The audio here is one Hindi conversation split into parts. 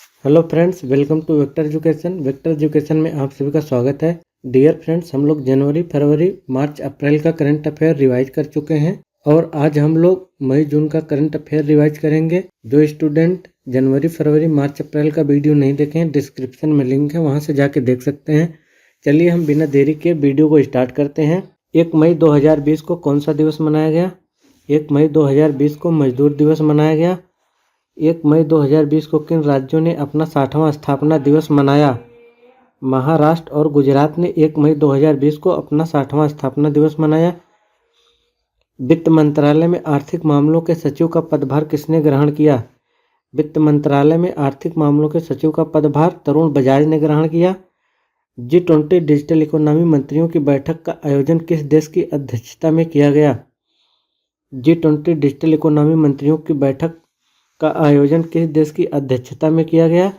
Hello friends, welcome to vector education. Vector education में आप सभी का स्वागत है। डियर फ्रेंड्स, हम लोग जनवरी, फरवरी, मार्च, अप्रैल का करंट अफेयर रिवाइज कर चुके हैं और आज हम लोग मई, जून का करंट अफेयर रिवाइज करेंगे। जो स्टूडेंट जनवरी, फरवरी, मार्च, अप्रैल का वीडियो नहीं देखे हैं, डिस्क्रिप्शन में लिंक है, वहाँ से जाके देख सकते हैं। चलिए हम बिना देरी के वीडियो को स्टार्ट करते हैं। 1 मई 2020 को कौन सा दिवस मनाया गया? 1 मई 2020 को मजदूर दिवस मनाया गया। 1 मई 2020 को किन राज्यों ने अपना 60वां स्थापना दिवस मनाया? महाराष्ट्र और गुजरात ने 1 मई 2020 को अपना 60वां स्थापना दिवस मनाया। वित्त मंत्रालय में आर्थिक मामलों के सचिव का पदभार किसने ग्रहण किया? वित्त मंत्रालय में आर्थिक मामलों के सचिव का पदभार तरुण बजाज ने ग्रहण किया। G20 डिजिटल इकोनॉमी मंत्रियों की बैठक का आयोजन किस देश की अध्यक्षता में किया गया? G20 डिजिटल इकोनॉमी मंत्रियों की बैठक का आयोजन किस देश की अध्यक्षता में किया गया?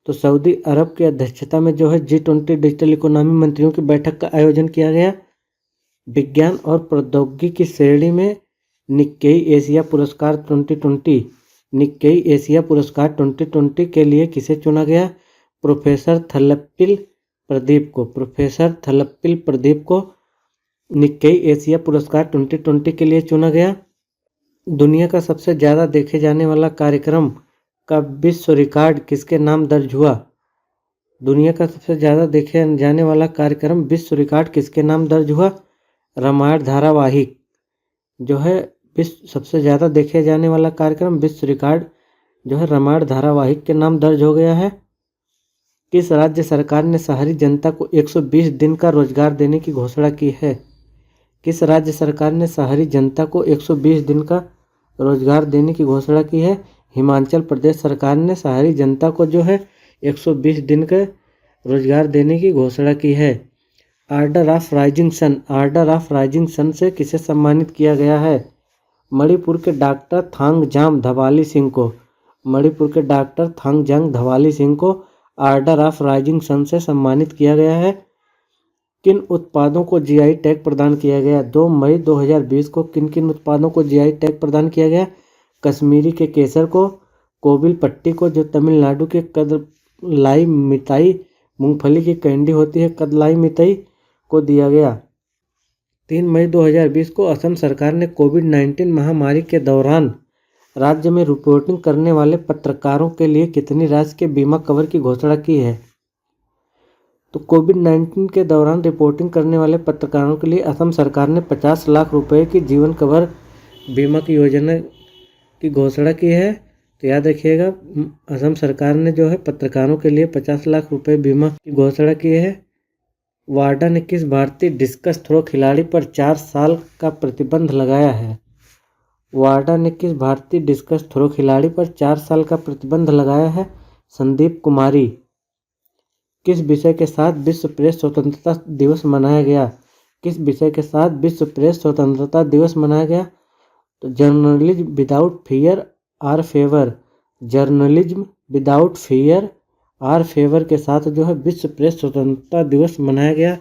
तो सऊदी अरब की अध्यक्षता में जो है G20 डिजिटल इकोनॉमी मंत्रियों की बैठक का आयोजन किया गया। विज्ञान और प्रौद्योगिकी की श्रेणी में निक्केई एशिया पुरस्कार 2020 निक्केई एशिया पुरस्कार 2020 के लिए किसे चुना गया? प्रोफेसर थलप्पिल प्रदीप को निक्केई एशिया पुरस्कार 2020 के लिए चुना गया। दुनिया का सबसे ज़्यादा देखे जाने वाला कार्यक्रम का विश्व रिकॉर्ड किसके नाम दर्ज हुआ? दुनिया का सबसे ज़्यादा देखे जाने वाला कार्यक्रम विश्व रिकॉर्ड किसके नाम दर्ज हुआ? रामायण धारावाहिक जो है सबसे ज़्यादा देखे जाने वाला कार्यक्रम विश्व रिकॉर्ड जो है रामायण धारावाहिक के नाम दर्ज हो गया है। किस राज्य सरकार ने शहरी जनता को 120 दिन का रोजगार देने की घोषणा की है? किस राज्य सरकार ने शहरी जनता को 120 दिन का रोजगार देने की घोषणा की है? हिमाचल प्रदेश सरकार ने शहरी जनता को जो है 120 दिन का रोजगार देने की घोषणा की है। ऑर्डर ऑफ राइजिंग सन से किसे सम्मानित किया गया है? मणिपुर के डॉक्टर थांगजाम धवाली सिंह को ऑर्डर ऑफ राइजिंग सन से सम्मानित किया गया है। किन उत्पादों को जीआई टैग प्रदान किया गया? 2 मई 2020 को किन उत्पादों को जीआई टैग प्रदान किया गया? कश्मीरी के केसर को, कोविल पट्टी को जो तमिलनाडु के कदलाई मिताई मूंगफली की कैंडी होती है कदलाई मिताई को दिया गया। 3 मई 2020 को असम सरकार ने कोविड-19 महामारी के दौरान राज्य में रिपोर्टिंग करने वाले पत्रकारों के लिए कितनी राशि के बीमा कवर की घोषणा की है? तो कोविड-19 के दौरान रिपोर्टिंग करने वाले पत्रकारों के लिए असम सरकार ने 50 लाख रुपए की जीवन कवर बीमा की योजना की घोषणा की है। तो याद रखिएगा, असम सरकार ने जो है पत्रकारों के लिए 50 लाख रुपए बीमा की घोषणा की है। वाडा ने किस भारतीय डिस्कस थ्रो खिलाड़ी पर 4 साल का प्रतिबंध लगाया है? वाडा ने किस भारतीय डिस्कस थ्रो खिलाड़ी पर 4 साल का प्रतिबंध लगाया है? संदीप कुमारी। किस विषय के साथ विश्व प्रेस स्वतंत्रता दिवस मनाया गया? किस विषय के साथ विश्व प्रेस स्वतंत्रता दिवस मनाया गया? तो journalism without fear our favour के साथ जो है विश्व प्रेस स्वतंत्रता दिवस मनाया गया।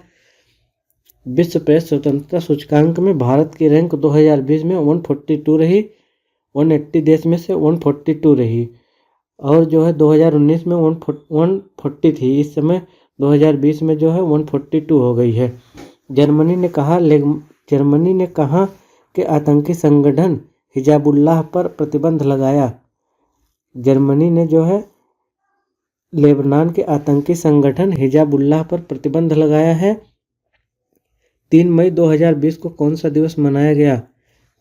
विश्व प्रेस स्वतंत्रता सूचकांक में भारत की रैंक 2020 में 142 रही, 180 देश में से 142 रही और जो है 2019 में 140 थी। इस समय 2020 में जो है 142 हो गई है। जर्मनी ने कहा कि आतंकी संगठन हिजाबुल्लाह पर प्रतिबंध लगाया। जर्मनी ने जो है लेबनान के आतंकी संगठन हिजाबुल्लाह पर प्रतिबंध लगाया है। 3 मई 2020 को कौन सा दिवस मनाया गया?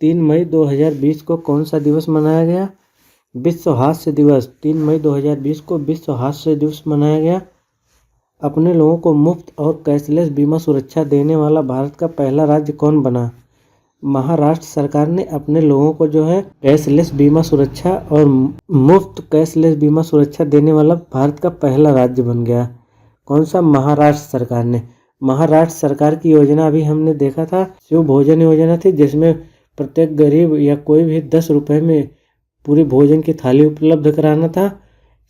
3 मई 2020 को कौन सा दिवस मनाया गया? विश्व हास्य दिवस। 3 मई 2020 को विश्व हास्य दिवस मनाया गया। अपने लोगों को मुफ्त और कैशलेस बीमा सुरक्षा देने वाला भारत का पहला राज्य कौन बना? महाराष्ट्र सरकार ने अपने लोगों को जो है कैशलेस बीमा सुरक्षा और मुफ्त कैशलेस बीमा सुरक्षा देने वाला भारत का पहला राज्य बन गया। कौन सा? महाराष्ट्र सरकार ने। महाराष्ट्र सरकार की योजना अभी हमने देखा था, शिव भोजन योजना थी, जिसमें प्रत्येक गरीब या कोई भी 10 रुपये में पूरी भोजन की थाली उपलब्ध कराना था।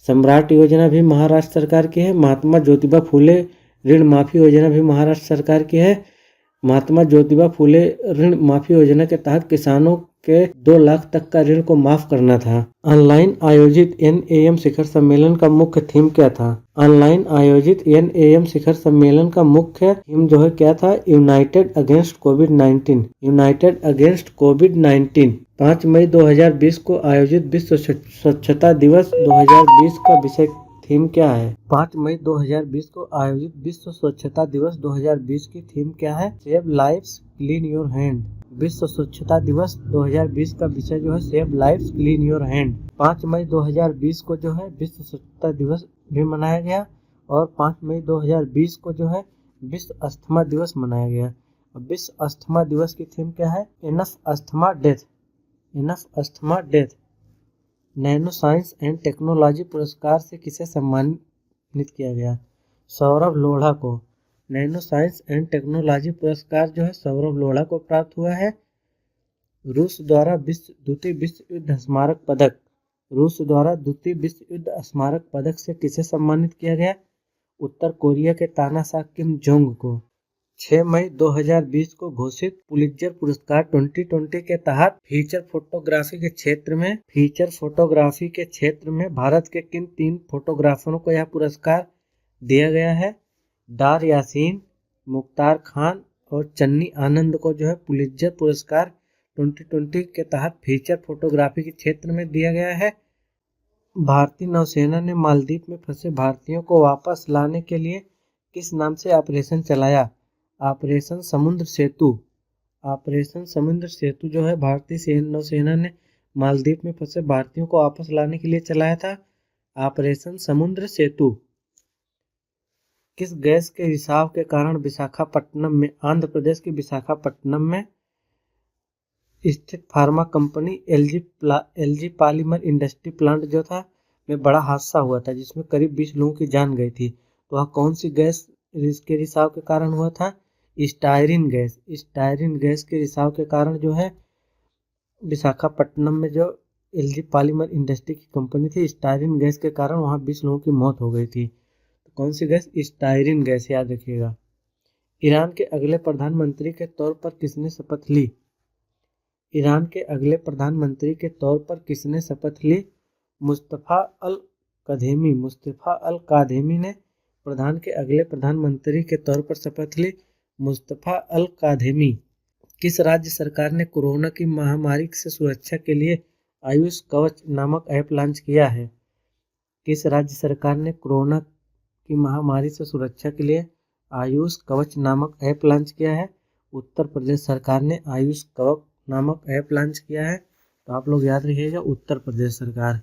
सम्राट योजना भी महाराष्ट्र सरकार की है। महात्मा ज्योतिबा फूले ऋण माफी योजना भी महाराष्ट्र सरकार की है। महात्मा ज्योतिबा फूले ऋण माफी योजना के तहत किसानों के 2 लाख तक का ऋण को माफ करना था। ऑनलाइन आयोजित NAM शिखर सम्मेलन का मुख्य थीम क्या था? ऑनलाइन आयोजित NAM शिखर सम्मेलन का मुख्य थीम जो है क्या था? यूनाइटेड अगेंस्ट कोविड-19। यूनाइटेड अगेंस्ट कोविड-19। 5 मई 2020 को आयोजित विश्व स्वच्छता दिवस 2020 का विषय थीम क्या है? 5 मई 2020 को आयोजित विश्व स्वच्छता दिवस 2020 की थीम क्या है? Save lives clean your hand. विश्व स्वच्छता दिवस 2020 का विषय जो है save lives clean your hand. 5 मई 2020 को जो है विश्व स्वच्छता दिवस भी मनाया गया और 5 मई 2020 को जो है विश्व अस्थमा दिवस मनाया गया। विश्व अस्थमा दिवस की थीम क्या है? Enough asthma death. Enough asthma death. Nano science and technology पुरस्कार से किसे सम्मानित किया गया? सौरभ लोढ़ा को। नैनो साइंस एंड टेक्नोलॉजी पुरस्कार जो है सौरभ लोढ़ा को प्राप्त हुआ है। रूस द्वारा द्वितीय विश्व युद्ध स्मारक पदक। रूस द्वारा द्वितीय विश्व युद्ध स्मारक पदक से किसे सम्मानित किया गया? उत्तर कोरिया के तानाशाह किम जोंग को। 6 मई 2020 को घोषित पुलित्जर पुरस्कार 2020 के तहत फीचर फोटोग्राफी के क्षेत्र में भारत के किन 3 फोटोग्राफरों को यह पुरस्कार दिया गया है? डार यासीन, मुख्तार खान और चन्नी आनंद को जो है पुलित्जर पुरस्कार 2020 के तहत फीचर फोटोग्राफी के क्षेत्र में दिया गया है। भारतीय नौसेना ने मालदीव में फंसे भारतीयों को वापस लाने के लिए किस नाम से ऑपरेशन चलाया? ऑपरेशन समुद्र सेतु। ऑपरेशन समुद्र सेतु जो है भारतीय नौसेना ने मालदीव में फंसे भारतीयों को वापस लाने के लिए चलाया था। ऑपरेशन समुद्र सेतु। किस गैस के रिसाव के कारण विशाखापट्टनम में आंध्र प्रदेश के विशाखापट्टनम में स्थित pharma company LG polymer industry plant जो था में बड़ा हादसा हुआ था जिसमें करीब 20 लोगों की जान गई थी। तो वह कौन सी गैस के रिसाव के कारण हुआ था? Styrene gas. स्टायरिन गैस के रिसाव के कारण जो है विशाखापट्टनम में जो एलजी पॉलीमर इंडस्ट्री की कंपनी थी स्टायरिन गैस के कारण वहाँ 20 लोगों की मौत हो गई थी। तो कौन सी गैस? स्टायरिन गैस, याद रखिएगा। ईरान के अगले प्रधानमंत्री के तौर पर किसने शपथ ली? ईरान के अगले प्रधानमंत्री के तौर पर किसने शपथ ली? मुस्तफ़ा अल काज़ेमी। मुस्तफ़ा अल काज़ेमी ने के अगले प्रधानमंत्री के तौर पर शपथ ली। मुस्तफ़ा अल काज़ेमी। किस राज्य सरकार ने कोरोना की महामारी से सुरक्षा के लिए आयुष कवच नामक ऐप लॉन्च किया है? किस राज्य सरकार ने कोरोना की महामारी से सुरक्षा के लिए आयुष कवच नामक ऐप लॉन्च किया है? उत्तर प्रदेश सरकार ने आयुष कवच नामक ऐप लॉन्च किया है। तो आप लोग याद रखिएगा उत्तर प्रदेश सरकार।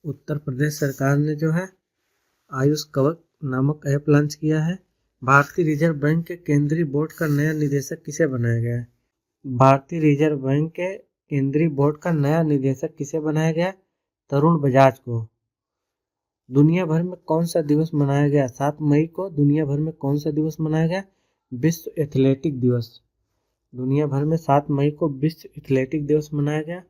उत्तर प्रदेश सरकार ने जो है आयुष कवच नामक ऐप लॉन्च किया है। भारतीय रिजर्व बैंक के केंद्रीय बोर्ड का नया निदेशक किसे बनाया गया है? भारतीय रिजर्व बैंक के केंद्रीय बोर्ड का नया निदेशक किसे बनाया गया? तरुण बजाज को। दुनिया भर में कौन सा दिवस मनाया गया? 7 मई को दुनिया भर में कौन सा दिवस मनाया गया? विश्व एथलेटिक दिवस। दुनिया भर में 7 मई को विश्व एथलेटिक दिवस मनाया गया।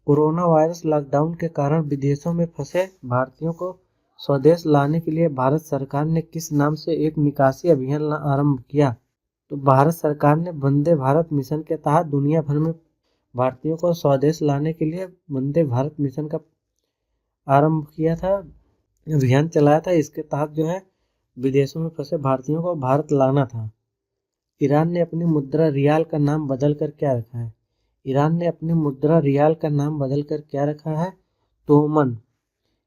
कोरोना वायरस लॉकडाउन के कारण विदेशों में फंसे भारतीयों को स्वदेश लाने के लिए भारत सरकार ने किस नाम से एक निकासी अभियान आरंभ किया? तो भारत सरकार ने वंदे भारत मिशन के तहत दुनिया भर में भारतीयों को स्वदेश लाने के लिए वंदे भारत मिशन का आरंभ किया था, अभियान चलाया था। इसके तहत जो है विदेशों में फंसे भारतीयों को भारत लाना था। ईरान ने अपनी मुद्रा रियाल का नाम बदल कर क्या रखा है? ईरान ने अपनी मुद्रा रियाल का नाम बदल कर क्या रखा है? तोमन।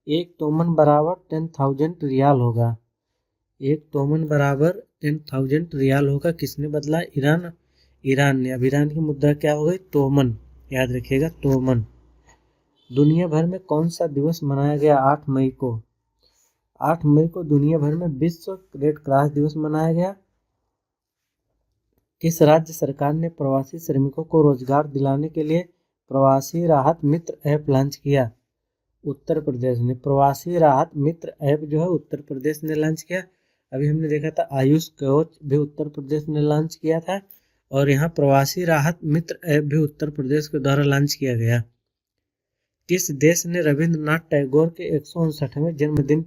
एक तोमन बराबर 10,000 रियाल होगा। एक तोमन बराबर 10,000 रियाल होगा। किसने बदला? ईरान। ईरान ने। अब ईरान की मुद्रा क्या हो गई? तोमन। याद रखिएगा तोमन। दुनिया भर में कौन सा दिवस मनाया गया 8 मई को? 8 मई को दुनिया भर में विश्व रेड क्रॉस दिवस मनाया गया। किस राज्य सरकार ने प्रवासी श्रमिकों को रोजगार दिलाने के लिए प्रवासी राहत मित्र ऐप लॉन्च किया? उत्तर प्रदेश ने। प्रवासी राहत मित्र ऐप जो है उत्तर प्रदेश ने लॉन्च किया। अभी हमने देखा था आयुष कवच भी उत्तर प्रदेश ने लॉन्च किया था और यहाँ प्रवासी राहत मित्र ऐप भी उत्तर प्रदेश के द्वारा लॉन्च किया गया। किस देश ने रविंद्रनाथ टैगोर के 159वें जन्मदिन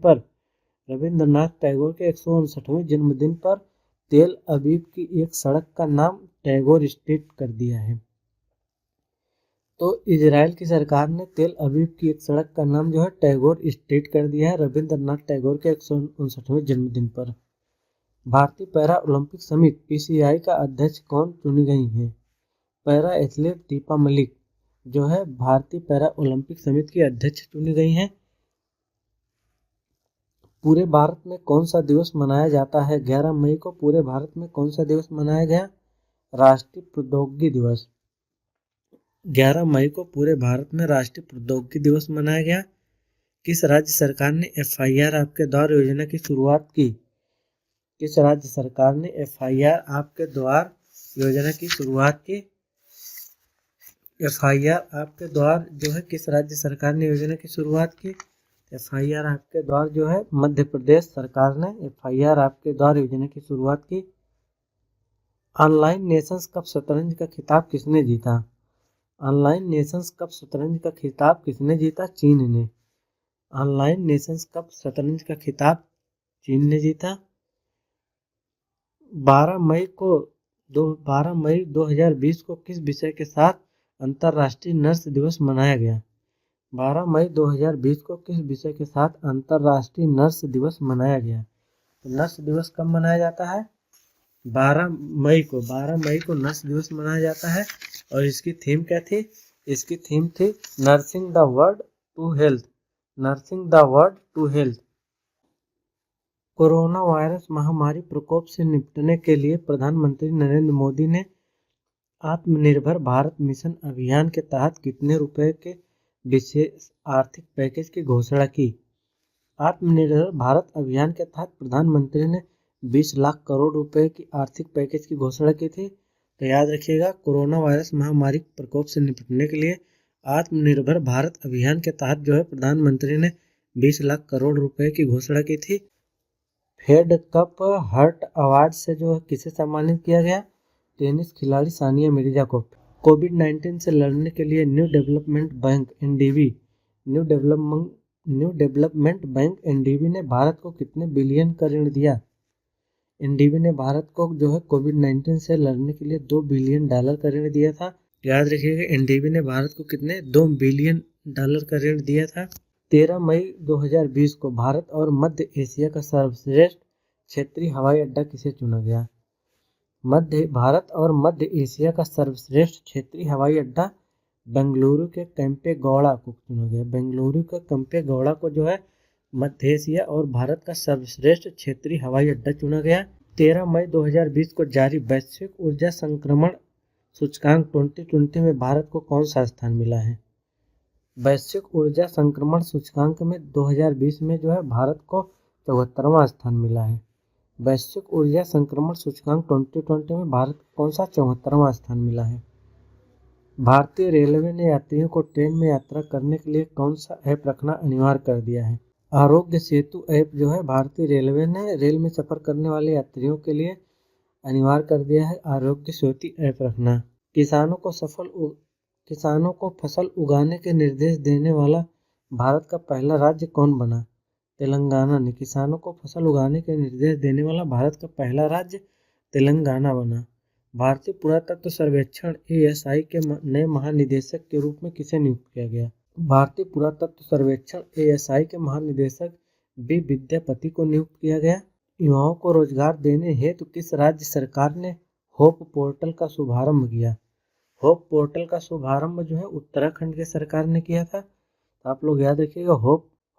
पर तेल अवीव की एक सड़क का नाम टैगोर स्ट्रीट कर दिया है? तो इजराइल की सरकार ने तेल अवीव की एक सड़क का नाम जो है टैगोर स्ट्रीट कर दिया है रविंद्रनाथ टैगोर के 159वें जन्मदिन पर। भारतीय पैरा ओलंपिक समिति (पीसीआई) का अध्यक्ष कौन चुनी गई हैं? पैरा एथलीट दीपा मलिक जो है भारतीय पैरा ओलंपिक समिति की अध्यक्ष चुनी गई हैं। पूरे भारत में कौन सा दिवस मनाया जाता है? 11 मई को पूरे भारत में कौन सा दिवस मनाया गया? राष्ट्रीय प्रौद्योगिकी दिवस। 11 मई को पूरे भारत में राष्ट्रीय प्रौद्योगिकी दिवस मनाया गया। किस राज्य सरकार ने FIR आपके द्वार योजना की शुरुआत की? किस राज्य सरकार ने FIR आपके द्वार योजना की शुरुआत की? FIR आपके द्वार जो है किस राज्य सरकार ने योजना की शुरुआत की? FIR आपके द्वार जो है मध्य प्रदेश सरकार ने FIR आपके द्वार योजना की शुरुआत की। ऑनलाइन नेशंस कप शतरंज का खिताब किसने जीता? ऑनलाइन नेशंस कप शतरंज का खिताब किसने जीता? चीन ने। ऑनलाइन नेशंस कप शतरंज का खिताब चीन ने जीता। 12 मई 2020 को किस विषय के साथ अंतर्राष्ट्रीय नर्स दिवस मनाया गया? 12 मई 2020 को किस विषय के साथ अंतर्राष्ट्रीय नर्स दिवस मनाया गया? तो नर्स दिवस कब मनाया जाता है? 12 मई को नर्स दिवस मनाया जाता है। और इसकी थीम क्या थी? इसकी थीम थी nursing the world to health. Nursing the world to health. Corona virus महामारी प्रकोप से निपटने के लिए प्रधानमंत्री नरेंद्र मोदी ने आत्मनिर्भर भारत मिशन अभियान के तहत कितने रुपए के विशेष आर्थिक पैकेज की घोषणा की? आत्मनिर्भर भारत अभियान के तहत प्रधानमंत्री ने 20 लाख करोड़ रुपए की आर्थिक पैकेज की घोषणा की थी। तो याद रखिएगा, कोरोना वायरस महामारी प्रकोप से निपटने के लिए आत्मनिर्भर भारत अभियान के तहत जो है प्रधानमंत्री ने 20 लाख करोड़ रुपए की घोषणा की थी। फेड कप हर्ट अवार्ड से जो है किसे सम्मानित किया गया? टेनिस खिलाड़ी सानिया मिर्जा को। कोविड-19 से लड़ने के लिए न्यू डेवलपमेंट बैंक एनडीबी ने भारत को कितने बिलियन का ऋण दिया? एनडीबी ने भारत को जो है कोविड-19 से लड़ने के लिए $2 बिलियन का ऋण दिया था। याद रखिएगा, एनडीबी ने भारत को कितने $2 बिलियन का ऋण दिया था। 13 मई 2020 को भारत और मध्य एशिया का सर्वश्रेष्ठ क्षेत्रीय हवाई अड्डा किसे चुना गया? भारत और मध्य एशिया का सर्वश्रेष्ठ क्षेत्रीय हवाई अड्डा बेंगलुरु के केंपेगौड़ा को चुना गया। बेंगलुरु के केंपेगौड़ा को जो है मध्य एशिया और भारत का सर्वश्रेष्ठ क्षेत्रीय हवाई अड्डा चुना गया। 13 मई 2020 को जारी वैश्विक ऊर्जा संक्रमण सूचकांक 2020 में भारत को कौन सा स्थान मिला है? वैश्विक ऊर्जा संक्रमण सूचकांक में 2020 में जो है भारत को 74वां स्थान मिला है। वैश्विक ऊर्जा संक्रमण सूचकांक 2020 में भारत को कौन सा 74वां स्थान मिला है? भारतीय रेलवे ने यात्रियों को ट्रेन में यात्रा करने के लिए कौन सा ऐप रखना अनिवार्य कर दिया है? आरोग्य सेतु ऐप जो है भारतीय रेलवे ने रेल में सफर करने वाले यात्रियों के लिए अनिवार्य कर दिया है आरोग्य सेतु ऐप रखना। किसानों को फसल उगाने के निर्देश देने वाला भारत का पहला राज्य कौन बना? तेलंगाना ने। किसानों को फसल उगाने के निर्देश देने वाला भारत का पहला राज्य तेलंगाना बना। भारतीय पुरातत्व सर्वेक्षण ASI के नए महानिदेशक के रूप में किसे नियुक्त किया गया? भारतीय पुरातत्व सर्वेक्षण ASI के महानिदेशक B विद्यापति को नियुक्त किया गया। युवाओं को रोजगार देने हेतु किस राज्य सरकार ने होप पोर्टल का शुभारंभ किया? होप पोर्टल का शुभारंभ जो है उत्तराखंड की सरकार ने किया था। तो आप लोग याद रखिएगा,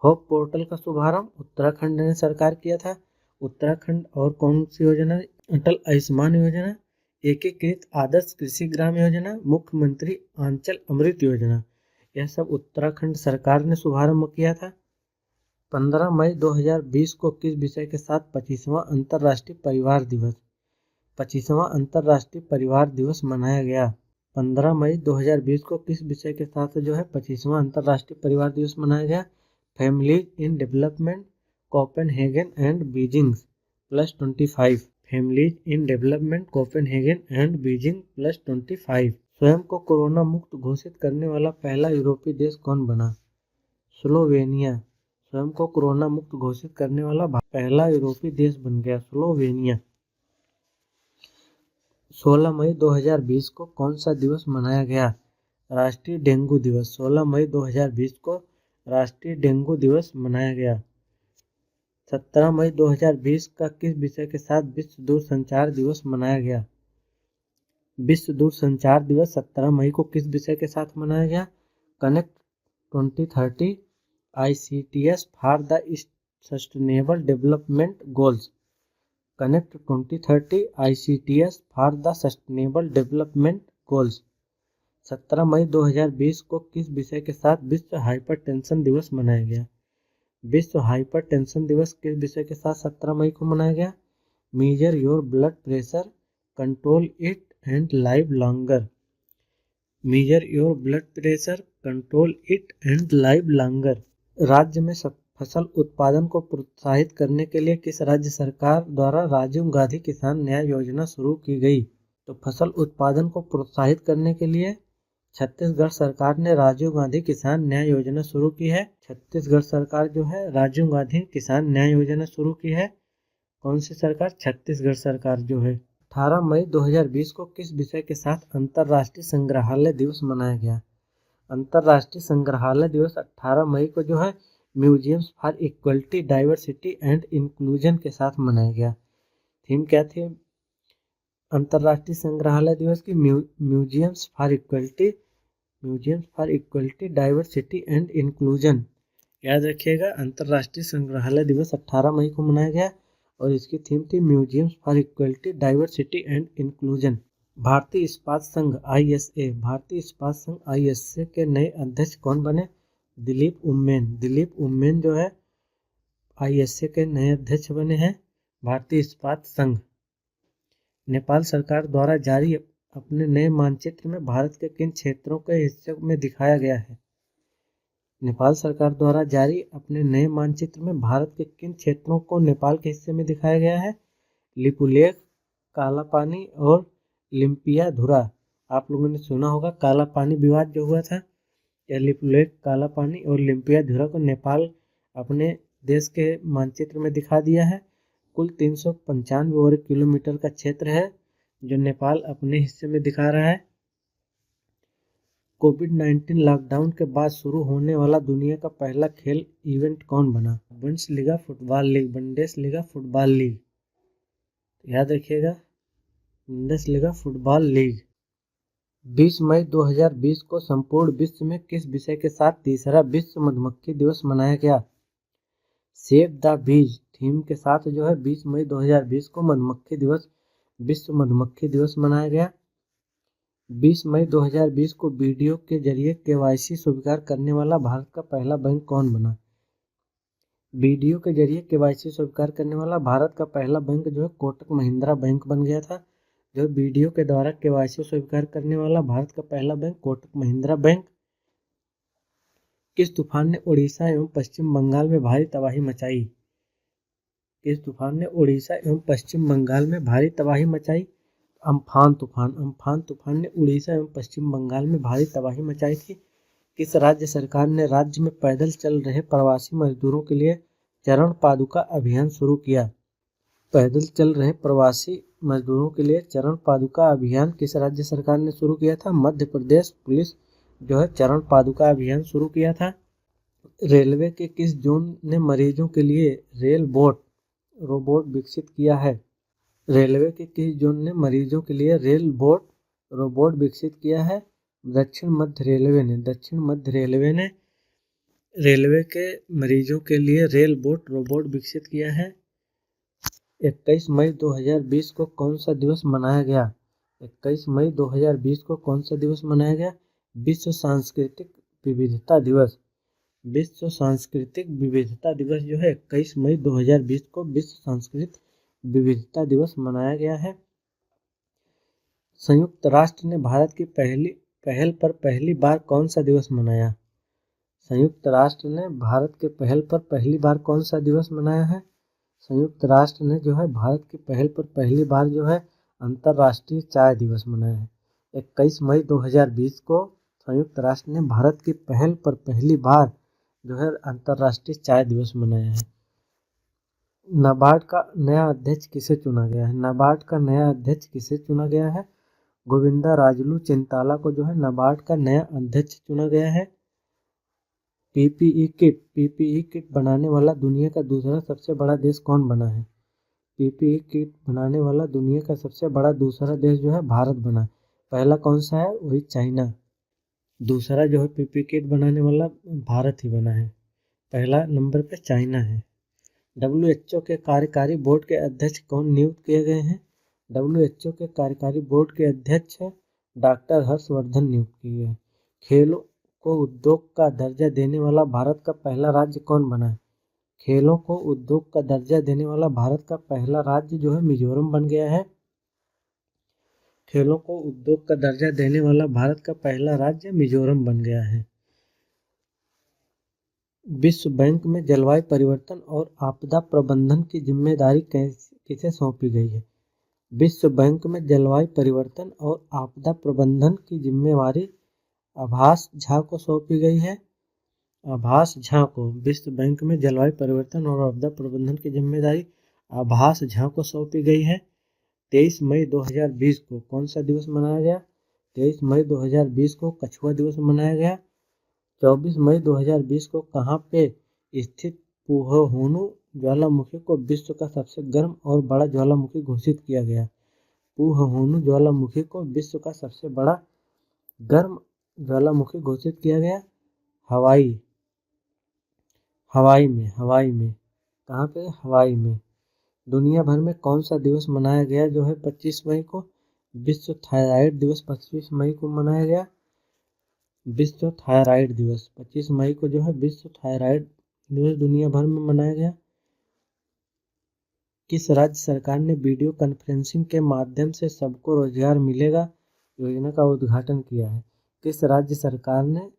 होप पोर्टल का शुभारंभ उत्तराखंड ने सरकार किया था। उत्तराखंड और कौन सी योजना? अटल आयुष्मान योजना, एकीकृत आदर्श कृषि ग्राम योजना, मुख्यमंत्री आंचल अमृत योजना, यह सब उत्तराखंड सरकार ने शुभारंभ किया था। 15 मई 2020 को किस विषय के साथ 25वां अंतर्राष्ट्रीय परिवार दिवस मनाया गया? 15 मई 2020 को किस विषय के साथ जो है 25वां अंतर्राष्ट्रीय परिवार दिवस मनाया गया? Families in development Copenhagen and Beijing +25। Families in development Copenhagen and Beijing +25। स्वयं को कोरोना मुक्त घोषित करने वाला पहला यूरोपीय देश कौन बना? स्लोवेनिया। स्वयं को कोरोना मुक्त घोषित करने वाला पहला यूरोपीय देश बन गया स्लोवेनिया। 16 मई 2020 को कौन सा दिवस मनाया गया? राष्ट्रीय डेंगू दिवस 16 मई 2020 को राष्ट्रीय डेंगू दिवस मनाया गया। 17 मई 2020 का किस विषय के साथ विश्व दूरसंचार दिवस मनाया गया? विश्व दूरसंचार दिवस 17 मई को किस विषय के साथ मनाया गया? Connect 2030 ICTS for the sustainable development goals. Connect 2030 ICTS for the sustainable development goals. 17 मई 2020 को किस विषय के साथ विश्व हाइपरटेंशन दिवस मनाया गया? विश्व हाइपरटेंशन दिवस किस विषय के साथ 17 मई को मनाया गया? Major your blood pressure, control it and live longer. Major your blood pressure, control it and live longer. राज्य में फसल उत्पादन को प्रोत्साहित करने के लिए किस राज्य सरकार द्वारा राजीव गांधी किसान न्याय योजना शुरू की गई? तो फसल उत्पादन को प्रोत्साहित करने के लिए छत्तीसगढ़ सरकार ने राजीव गांधी किसान न्याय योजना शुरू की है। छत्तीसगढ़ सरकार जो है राजीव गांधी किसान न्याय योजना शुरू की है। कौन सी सरकार? छत्तीसगढ़ सरकार जो है। 18 मई 2020 को किस विषय के साथ अंतर्राष्ट्रीय संग्रहालय दिवस मनाया गया? अंतर्राष्ट्रीय संग्रहालय दिवस 18 मई को जो है museums for equality, diversity and inclusion के साथ मनाया गया। थीम क्या थी अंतर्राष्ट्रीय संग्रहालय दिवस की? Museums for equality, diversity and inclusion. याद रखिएगा, अंतर्राष्ट्रीय संग्रहालय दिवस 18 मई को मनाया गया और इसकी थीम थी museums for equality, diversity and inclusion. भारतीय इस्पात संघ ISA, भारतीय इस्पात संघ ISA के नए अध्यक्ष कौन बने? दिलीप उम्मेन। दिलीप उम्मेन जो है ISA के नए अध्यक्ष बने हैं भारतीय इस्पात संघ। नेपाल सरकार द्वारा जारी अपने नए मानचित्र में भारत के किन क्षेत्रों के हिस्से में दिखाया गया है? नेपाल सरकार द्वारा जारी अपने नए मानचित्र में भारत के किन क्षेत्रों को नेपाल के हिस्से में दिखाया गया है? लिपुलेख, काला पानी और लिम्पियाधुरा। आप लोगों ने सुना होगा काला पानी विवाद जो हुआ था, या लिपुलेख, काला पानी और लिम्पियाधुरा को नेपाल अपने देश के मानचित्र में दिखा दिया है। कुल 395 वर्ग किलोमीटर का क्षेत्र है जो नेपाल अपने हिस्से में दिखा रहा है। कोविड-19 लॉकडाउन के बाद शुरू होने वाला दुनिया का पहला खेल इवेंट कौन बना? Bundesliga football league. Bundesliga football league, याद रखिएगा, बुंडेसलीगा फुटबॉल लीग। 20 मई 2020 को संपूर्ण विश्व में किस विषय के साथ तीसरा विश्व मधुमक्खी दिवस मनाया गया? सेव द बीज थीम के साथ जो है 20 मई 2020 को मधुमक्खी दिवस, विश्व मधुमक्खी दिवस मनाया गया। 20 मई 2020 को वीडियो के जरिए KYC स्वीकार करने वाला भारत का पहला बैंक कौन बना? वीडियो के जरिए KYC स्वीकार करने वाला भारत का पहला बैंक जो है कोटक महिंद्रा बैंक बन गया था। जो वीडियो के द्वारा KYC स्वीकार करने वाला भारत का पहला बैंक कोटक महिंद्रा बैंक। किस तूफान ने उड़ीसा एवं पश्चिम बंगाल में भारी तबाही मचाई? किस तूफान ने उड़ीसा एवं पश्चिम बंगाल में भारी तबाही मचाई? अम्फान तूफान। अम्फान तूफान ने उड़ीसा एवं पश्चिम बंगाल में भारी तबाही मचाई थी। किस राज्य सरकार ने राज्य में पैदल चल रहे प्रवासी मजदूरों के लिए चरण पादुका अभियान शुरू किया? पैदल चल रहे प्रवासी मजदूरों के लिए चरण पादुका अभियान किस राज्य सरकार ने शुरू किया था? मध्य प्रदेश पुलिस जो है चरण पादुका अभियान शुरू किया था। रेलवे के किस जोन ने मरीजों के लिए रेल बोट रोबोट विकसित किया है? रेलवे के किस जोन ने मरीजों के लिए रेल बोट रोबोट विकसित किया है? दक्षिण मध्य रेलवे ने। दक्षिण मध्य रेलवे ने रेलवे के मरीजों के लिए रेल बोट रोबोट विकसित किया है। 21 मई 2020 को कौन सा दिवस मनाया गया? 21 मई 2020 को कौन सा दिवस मनाया गया? विश्व सांस्कृतिक विविधता दिवस। विश्व सांस्कृतिक विविधता दिवस जो है 21 मई 2020 को विश्व सांस्कृतिक विविधता दिवस मनाया गया है। संयुक्त राष्ट्र ने भारत की पहल पर पहली बार कौन सा दिवस मनाया? संयुक्त राष्ट्र ने भारत के पहल पर पहली बार कौन सा दिवस मनाया है? संयुक्त राष्ट्र ने जो है भारत की पहल पर पहली बार जो है अंतर्राष्ट्रीय चाय दिवस मनाया है। 21 मई 2020 को संयुक्त राष्ट्र ने भारत की पहल पर पहली बार जो है अंतर्राष्ट्रीय चाय दिवस मनाया है। नाबार्ड का नया अध्यक्ष किसे चुना गया है? नाबार्ड का नया अध्यक्ष किसे चुना गया है? गोविंदा राजुलू चिंताला को जो है नाबार्ड का नया अध्यक्ष चुना गया है। पीपीई किट बनाने वाला दुनिया का दूसरा सबसे बड़ा देश कौन बना है? पीपीई किट बनाने वाला दुनिया का सबसे बड़ा दूसरा देश जो है भारत बना है। पहला कौन सा है? वही चाइना। दूसरा जो है पीपीई किट बनाने वाला भारत ही बना है। पहला नंबर पे चाइना है। WHO के कार्यकारी बोर्ड के अध्यक्ष कौन नियुक्त किए गए हैं? WHO के कार्यकारी बोर्ड के अध्यक्ष डॉक्टर हर्षवर्धन नियुक्त किए गए हैं। खेलों को उद्योग का दर्जा देने वाला भारत का पहला राज्य कौन बना है? खेलों को उद्योग का दर्जा देने वाला भारत का पहला राज्य जो है मिजोरम बन गया है। खेलों को उद्योग का दर्जा देने वाला भारत का पहला राज्य मिजोरम बन गया है। विश्व बैंक में जलवायु परिवर्तन और आपदा प्रबंधन की जिम्मेदारी किसे सौंपी गई है? विश्व बैंक में जलवायु परिवर्तन और आपदा प्रबंधन की जिम्मेवारी आभास झा को सौंपी गई है। आभास झा को विश्व बैंक में जलवायु परिवर्तन और आपदा प्रबंधन की जिम्मेदारी आभास झा को सौंपी गई है। 23 मई 2020 को कौन सा दिवस मनाया गया? 23 मई 2020 को कछुआ दिवस मनाया गया। 24 मई 2020 को कहाँ पे स्थित पुहहोनु ज्वालामुखी को विश्व का सबसे गर्म और बड़ा ज्वालामुखी घोषित किया गया? पुहहोनु ज्वालामुखी को विश्व का सबसे बड़ा गर्म ज्वालामुखी घोषित किया गया। हवाई में कहाँ पे? हवाई में। दुनिया भर में कौन सा दिवस मनाया गया जो है 25 मई को? विश्व थायराइड दिवस 25 मई को मनाया गया। विश्व थायराइड दिवस 25 मई को जो है विश्व थायराइड दिवस दुनिया भर में मनाया गया। किस राज्य सरकार ने वीडियो कॉन्फ्रेंसिंग के माध्यम से सबको रोजगार मिलेगा योजना का उद्घाटन किया है? किस राज्य सरकार ने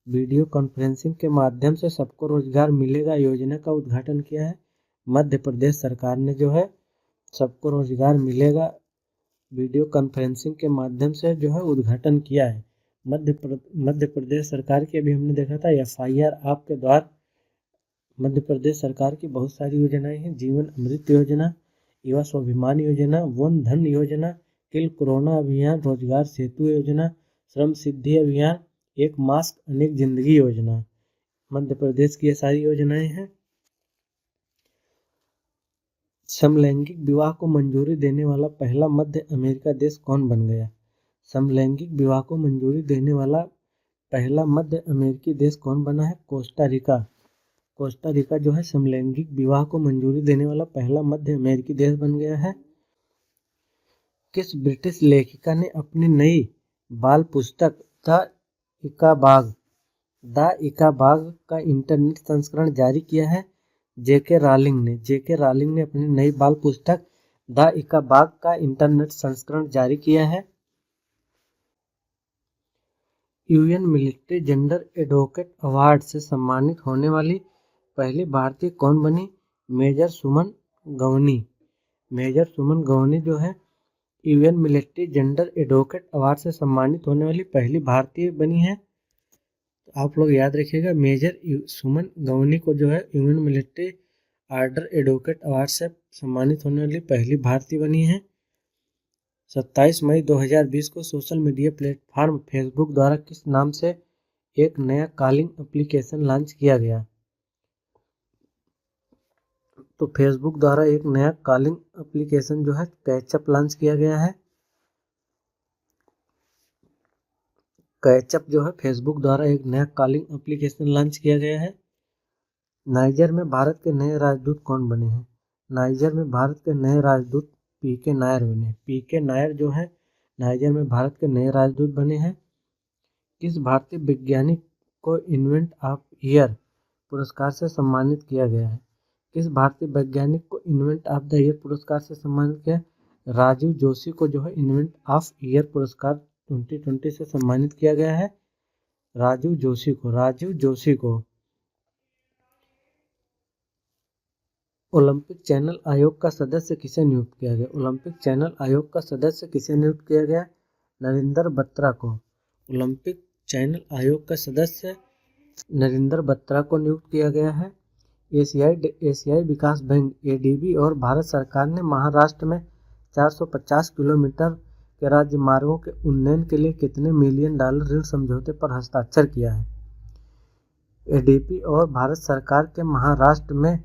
वीडियो कॉन्फ्रेंसिंग के माध्यम से सबको रोजगार मिलेगा योजना का उद्घाटन किया है? मध्य प्रदेश सरकार ने जो है सबको रोजगार मिलेगा वीडियो कॉन्फ्रेंसिंग के माध्यम से जो है उद्घाटन किया है। मध्य प्रदेश सरकार की अभी हमने देखा था FIR आपके द्वार। मध्य प्रदेश सरकार की बहुत सारी योजनाएं हैं। जीवन अमृत योजना, युवा स्वाभिमान योजना, वन धन योजना, किल कोरोना अभियान, रोजगार सेतु योजना, श्रम सिद्धि अभियान, एक मास्क अनेक जिंदगी योजना। मध्य प्रदेश की ये सारी योजनाएं हैं। समलैंगिक विवाह को मंजूरी देने वाला पहला मध्य अमेरिका देश कौन बन गया? समलैंगिक विवाह को मंजूरी देने वाला पहला मध्य अमेरिकी देश कौन बना है? Costa Rica. कोस्टा रिका जो है समलैंगिक विवाह को मंजूरी देने वाला पहला मध्य अमेरिकी देश बन गया है। किस ब्रिटिश लेखिका ने अपनी नई बाल पुस्तक द इकाबाग का इंटरनेट संस्करण जारी किया है? जेके रॉलिंग ने अपनी नई बाल पुस्तक द इकाबाग का इंटरनेट संस्करण जारी किया है। UN military gender advocate award से सम्मानित होने वाली पहली भारतीय कौन बनी? मेजर सुमन गवनी जो है UN military gender advocate award से सम्मानित होने वाली पहली भारतीय बनी है। तो आप लोग याद रखिएगा मेजर सुमन गवनी को जो है UN military order advocate award से सम्मानित होने वाली पहली भारतीय बनी है। 27 मई 2020 को सोशल मीडिया प्लेटफॉर्म फेसबुक द्वारा किस नाम से एक नया कॉलिंग एप्लीकेशन लॉन्च किया गया? तो फेसबुक द्वारा एक नया कॉलिंग एप्लीकेशन जो है कैचअप लॉन्च किया गया है। कैचअप जो है फेसबुक द्वारा एक नया कॉलिंग एप्लीकेशन लॉन्च किया गया है। नाइजर में भारत के नए राजदूत कौन बने हैं? नाइजर में भारत के नए राजदूत PK नायर बने। PK नायर जो है नाइजर में भारत के नए राजदूत बने हैं। किस भारतीय वैज्ञानिक को इन्वेंट ऑफ ईयर पुरस्कार से सम्मानित किया गया है? किस भारतीय वैज्ञानिक को इन्वेंट ऑफ द ईयर पुरस्कार से सम्मानित किया? राजीव जोशी को जो है इन्वेंट ऑफ ईयर पुरस्कार 2020 से सम्मानित किया गया है। राजीव जोशी को ओलंपिक चैनल आयोग का सदस्य किसे नियुक्त किया गया? ओलंपिक चैनल आयोग का सदस्य किसे नियुक्त किया गया? नरेंद्र बत्रा को। ओलंपिक चैनल आयोग का सदस्य नरेंद्र बत्रा को नियुक्त किया गया है। एशियाई विकास बैंक ADB और भारत सरकार ने महाराष्ट्र में 450 किलोमीटर के राज्य मार्गों के उन्नयन के लिए कितने मिलियन डॉलर ऋण समझौते पर हस्ताक्षर किया है? एडीपी और भारत सरकार के महाराष्ट्र में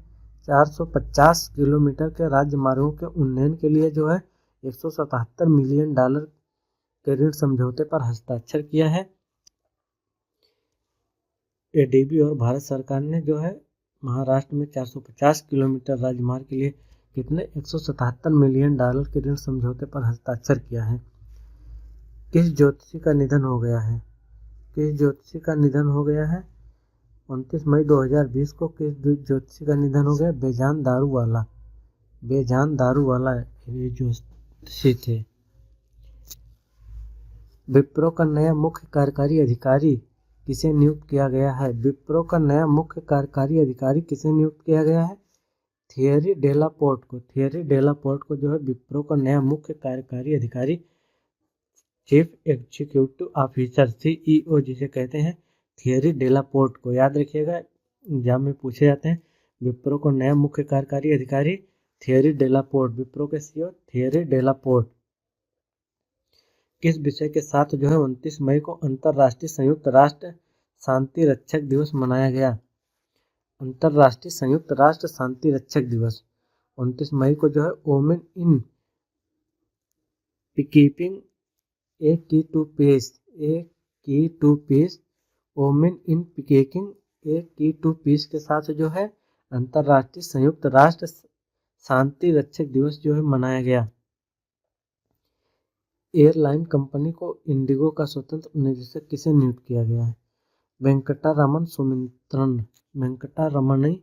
450 किलोमीटर के राज्य मार्गों के उन्नयन के लिए जो है 177 मिलियन डॉलर के ऋण समझौते पर हस्ताक्षर किया है। एडीबी और भारत सरकार ने जो है महाराष्ट्र में 450 किलोमीटर राजमार्ग के लिए कितने 177 मिलियन डॉलर के ऋण समझौते पर हस्ताक्षर किया है। किस ज्योतिषी का निधन हो गया है? किस ज्योतिषी का निधन हो गया है? 29 मई 2020 को किस ज्योतिषी का निधन हो गया? बेजान दारूवाला। बेजान दारूवाला ये ज्योतिषी थे। विप्रो का नया मुख्य कार्यकारी अधिकारी किसे नियुक्त किया गया है? विप्रो का नया मुख्य कार्यकारी अधिकारी किसे नियुक्त किया गया है? थियरी डेलापोर्ट को। थियरी डेलापोर्ट को जो है विप्रो का नया मुख्य कार्यकारी अधिकारी, चीफ एग्जीक्यूटिव ऑफिसर CEO जिसे कहते हैं, थियरी डेलापोर्ट को याद रखिएगा, एग्जाम में पूछे जाते हैं। विप्रो को नया मुख्य कार्यकारी अधिकारी थियरी डेलापोर्ट, विप्रो के CEO थियरी डेलापोर्ट। किस विषय के साथ जो है 29 मई को अंतर्राष्ट्रीय संयुक्त राष्ट्र शांति रक्षक दिवस मनाया गया? अंतर्राष्ट्रीय संयुक्त राष्ट्र शांति रक्षक दिवस 29 मई को जो है women in keeping a key to peace, women in peaking a key to piece के साथ जो है अंतर्राष्ट्रीय संयुक्त राष्ट्र शांति रक्षक दिवस जो है मनाया गया। एयरलाइन कंपनी को इंडिगो का स्वतंत्र निदेशक किसे नियुक्त किया गया है? वेंकटारमण सुमंत्रन। वेंकटारमणई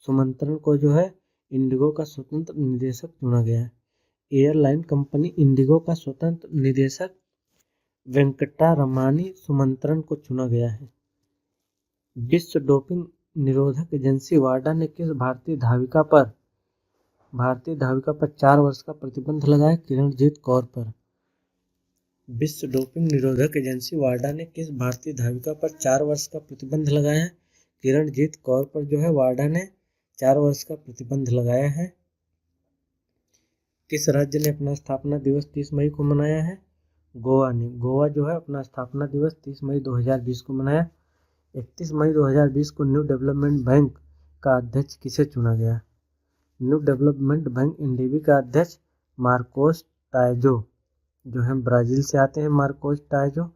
सुमंत्रन को जो है इंडिगो का स्वतंत्र निदेशक चुना गया है। एयरलाइन कंपनी इंडिगो का स्वतंत्र निदेशक वेंकटारमणी सुमंत्रन को चुना गया है। विश्व डोपिंग निरोधक एजेंसी वाडा ने किस भारतीय धाविका पर 4 वर्ष का प्रतिबंध लगाया? किरणजीत कौर पर। विश्व डोपिंग निरोधक एजेंसी वाडा ने किस भारतीय धाविका पर 4 वर्ष का प्रतिबंध लगाया है? किरणजीत कौर पर जो है वाडा ने 4 वर्ष का प्रतिबंध लगाया है। किस राज्य ने अपना स्थापना दिवस 30 मई को मनाया है? गोवा ने। गोवा जो है अपना स्थापना दिवस 30 मई 2020 को मनाया। 31 मई 2020 को न्यू डेवलपमेंट बैंक का अध्यक्ष किसे चुना गया? न्यू डेवलपमेंट बैंक एनडीबी का अध्यक्ष मार्कोस टायजो, जो है ब्राजील से आते हैं मार्कोस टायजो,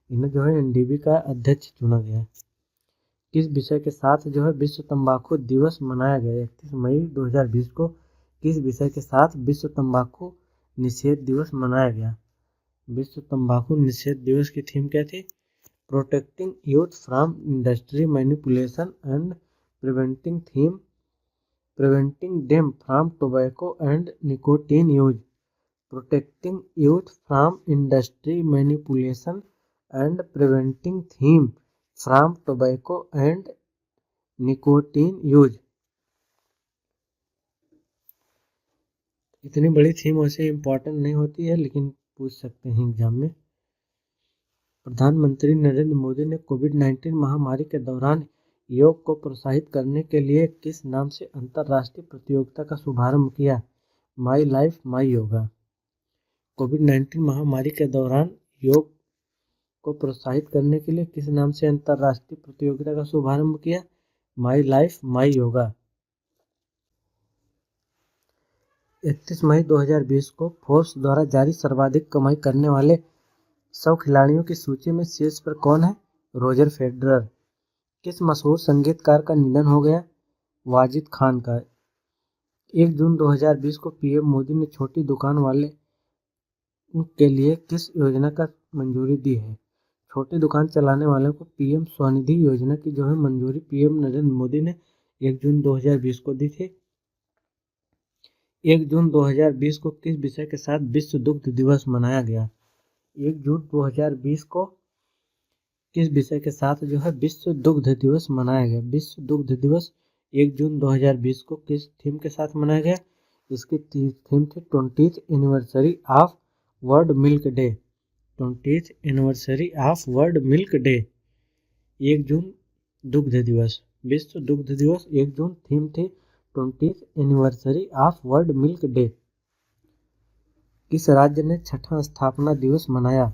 इन्हें जो है एनडीबी का अध्यक्ष चुना गया। किस विषय के साथ जो है विश्व तंबाकू दिवस मनाया गया? 31 मई 2020 को किस विषय के साथ विश्व तंबाकू निषेध दिवस मनाया गया? विश्व तंबाकू निषेध दिवस की थीम क्या थी? Protecting youth from industry manipulation and preventing them from tobacco and nicotine use. Protecting youth from industry manipulation and preventing theme from tobacco and nicotine use. इतनी बड़ी थीम वैसे इम्पोर्टेंट नहीं होती है, लेकिन पूछ सकते हैं एग्जाम में। प्रधानमंत्री नरेंद्र मोदी ने कोविड-19 महामारी के दौरान योग को प्रोत्साहित करने के लिए किस नाम से अंतर्राष्ट्रीय प्रतियोगिता का शुभारंभ किया? My life my yoga. कोविड-19 महामारी के दौरान योग को प्रोत्साहित करने के लिए किस नाम से अंतर्राष्ट्रीय प्रतियोगिता का शुभारंभ किया? My life my yoga. 31 मई 2020 को फोर्ब्स द्वारा जारी सर्वाधिक कमाई करने वाले 100 खिलाड़ियों की सूची में शीर्ष पर कौन है? Roger Federer. किस मशहूर संगीतकार का निधन हो गया? वाजिद खान का। 1 जून 2020 को पीएम मोदी ने छोटी दुकान वाले के लिए किस योजना का मंजूरी दी है? छोटी दुकान चलाने वालों को पीएम स्वनिधि योजना की जो है मंजूरी पीएम नरेंद्र मोदी ने 1 जून 2020 को दी थी। 1 जून 2020 को किस विषय के साथ विश्व दुग्ध दिवस मनाया गया? 1 जून 2020 को किस विषय के साथ जो है विश्व दुग्ध दिवस मनाया गया? विश्व दुग्ध दिवस 1 जून 2020 को किस थीम के साथ मनाया गया? इसकी थीम थी 20th anniversary of world milk day. 20th anniversary of world milk day. 1 जून दुग्ध दिवस, विश्व दुग्ध दिवस 1 जून, थीम थी 20th anniversary of world milk day. किस राज्य ने छठा स्थापना दिवस मनाया?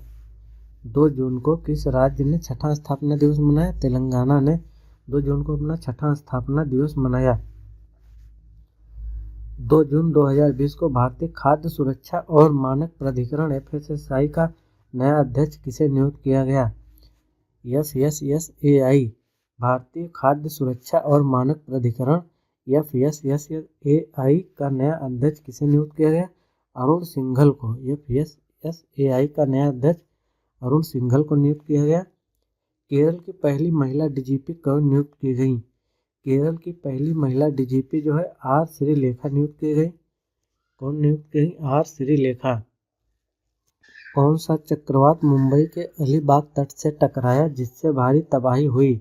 2 जून को किस राज्य ने छठा स्थापना दिवस मनाया? तेलंगाना ने 2 जून को अपना छठा स्थापना दिवस मनाया। 2 जून 2020 को भारतीय खाद्य सुरक्षा और मानक प्राधिकरण FSSAI का नया अध्यक्ष किसे नियुक्त किया गया? FSSAI भारतीय खाद्य सुरक्षा और मानक प्राधिकरण FSSAI का नया अध्यक्ष किसे नियुक्त किया गया? अरुण सिंघल को। FSSAI का नया अध्यक्ष अरुण सिंघल को नियुक्त किया गया। केरल की पहली महिला DGP कौन नियुक्त की गई? केरल की पहली महिला DGP जो है R श्रीलेखा नियुक्त की गई। कौन नियुक्त की गई? R श्रीलेखा। कौन सा चक्रवात मुंबई के अलीबाग तट से टकराया जिससे भारी तबाही हुई?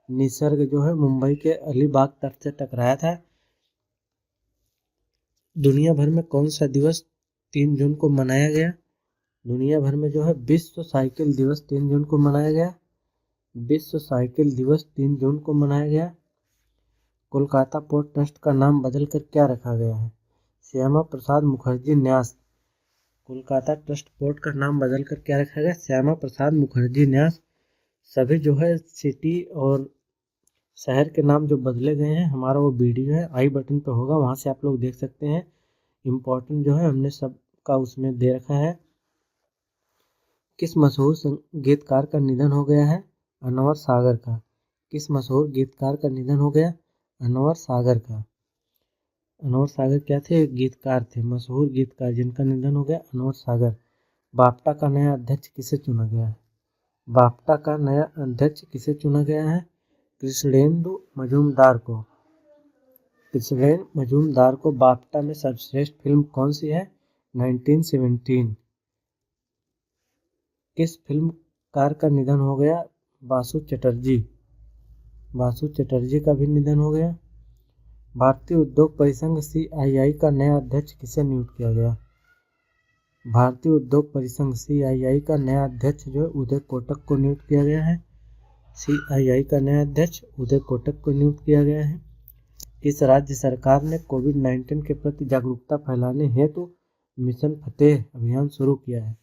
निसर्ग जो है मुंबई के अलीबाग तट से टकराया था। दुनिया भर में कौन सा दिवस 3 जून को मनाया गया? दुनिया भर में जो है विश्व साइकिल दिवस 3 जून को मनाया गया। विश्व साइकिल दिवस 3 जून को मनाया गया। कोलकाता पोर्ट ट्रस्ट का नाम बदलकर क्या रखा गया है? श्यामा प्रसाद मुखर्जी न्यास। कोलकाता ट्रस्ट पोर्ट का नाम बदलकर क्या रखा गया? श्यामा प्रसाद मुखर्जी न्यास। सभी जो है सिटी और शहर के नाम जो बदले गए हैं, हमारा वो वीडियो है आई बटन पे होगा, वहाँ से आप लोग देख सकते हैं। इम्पोर्टेंट जो है हमने सबका उसमें दे रखा है। किस मशहूर संगीतकार का निधन हो गया है? अनवर सागर का। किस मशहूर गीतकार का निधन हो गया? अनवर सागर का। अनवर सागर क्या थे? गीतकार थे, मशहूर गीतकार, जिनका निधन हो गया अनवर सागर। बाफ्टा का नया अध्यक्ष किसे चुना गया है? बाफ्टा का नया अध्यक्ष किसे चुना गया है? कृष्णेंदु मजूमदार को। कृष्णेंदु मजूमदार को। बाफ्टा में सर्वश्रेष्ठ फिल्म कौन सी है? 1917। किस फिल्मकार का निधन हो गया? बासु चटर्जी। बासु चटर्जी का भी निधन हो गया। भारतीय उद्योग परिसंघ CII का नया अध्यक्ष किसे नियुक्त किया गया? भारतीय उद्योग परिसंघ CII का नया अध्यक्ष जो है उदय कोटक को नियुक्त किया गया है। CII का नया अध्यक्ष उदय कोटक को नियुक्त किया गया है। किस राज्य सरकार ने कोविड-19 के प्रति जागरूकता फैलाने हेतु मिशन फतेह अभियान शुरू किया है?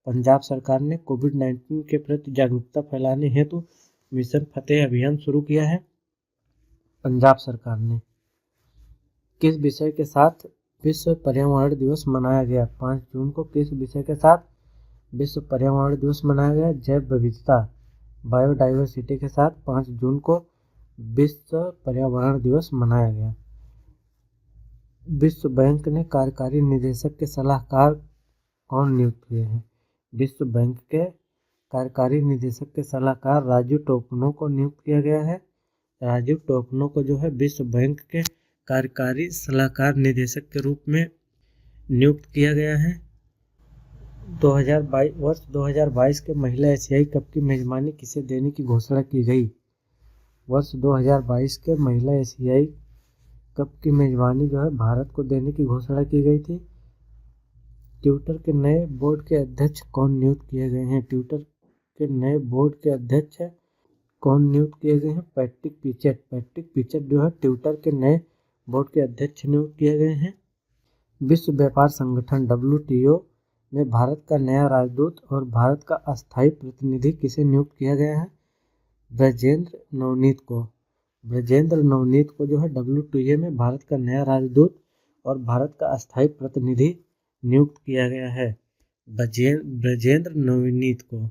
पंजाब सरकार ने कोविड-19 के प्रति जागरूकता फैलाने हेतु मिशन फतेह अभियान शुरू किया है। पंजाब सरकार ने। किस विषय के साथ विश्व पर्यावरण दिवस मनाया गया? 5 जून को किस विषय के साथ विश्व पर्यावरण दिवस मनाया गया? जैव विविधता, बायोडाइवर्सिटी के साथ 5 जून को विश्व पर्यावरण दिवस मनाया गया। विश्व बैंक ने कार्यकारी निदेशक के सलाहकार कौन नियुक्त किए हैं? विश्व बैंक के कार्यकारी निदेशक के सलाहकार राजीव टोपनो को नियुक्त किया गया है। राजीव टोपनो को जो है विश्व बैंक के कार्यकारी सलाहकार निदेशक के रूप में नियुक्त किया गया है। 2022 के महिला एशियाई कप की मेजबानी किसे देने की घोषणा की गई? वर्ष 2022 के महिला एशियाई कप की मेजबानी जो है भारत को देने की घोषणा की गई थी। ट्विटर के नए बोर्ड के अध्यक्ष कौन नियुक्त किए गए हैं? ट्विटर के नए बोर्ड के अध्यक्ष कौन नियुक्त किए गए हैं? पैट्रिक पिचेट। पैट्रिक पिचेट जो है ट्विटर के नए बोर्ड के अध्यक्ष नियुक्त किए गए हैं। विश्व व्यापार संगठन WTO में भारत का नया राजदूत और भारत का अस्थायी प्रतिनिधि किसे नियुक्त किया गया है? ब्रजेंद्र नवनीत को। ब्रजेंद्र नवनीत को जो है WTO में भारत का नया राजदूत और भारत का अस्थायी प्रतिनिधि नियुक्त किया गया है। ब्रजेंद्र नवनीत को।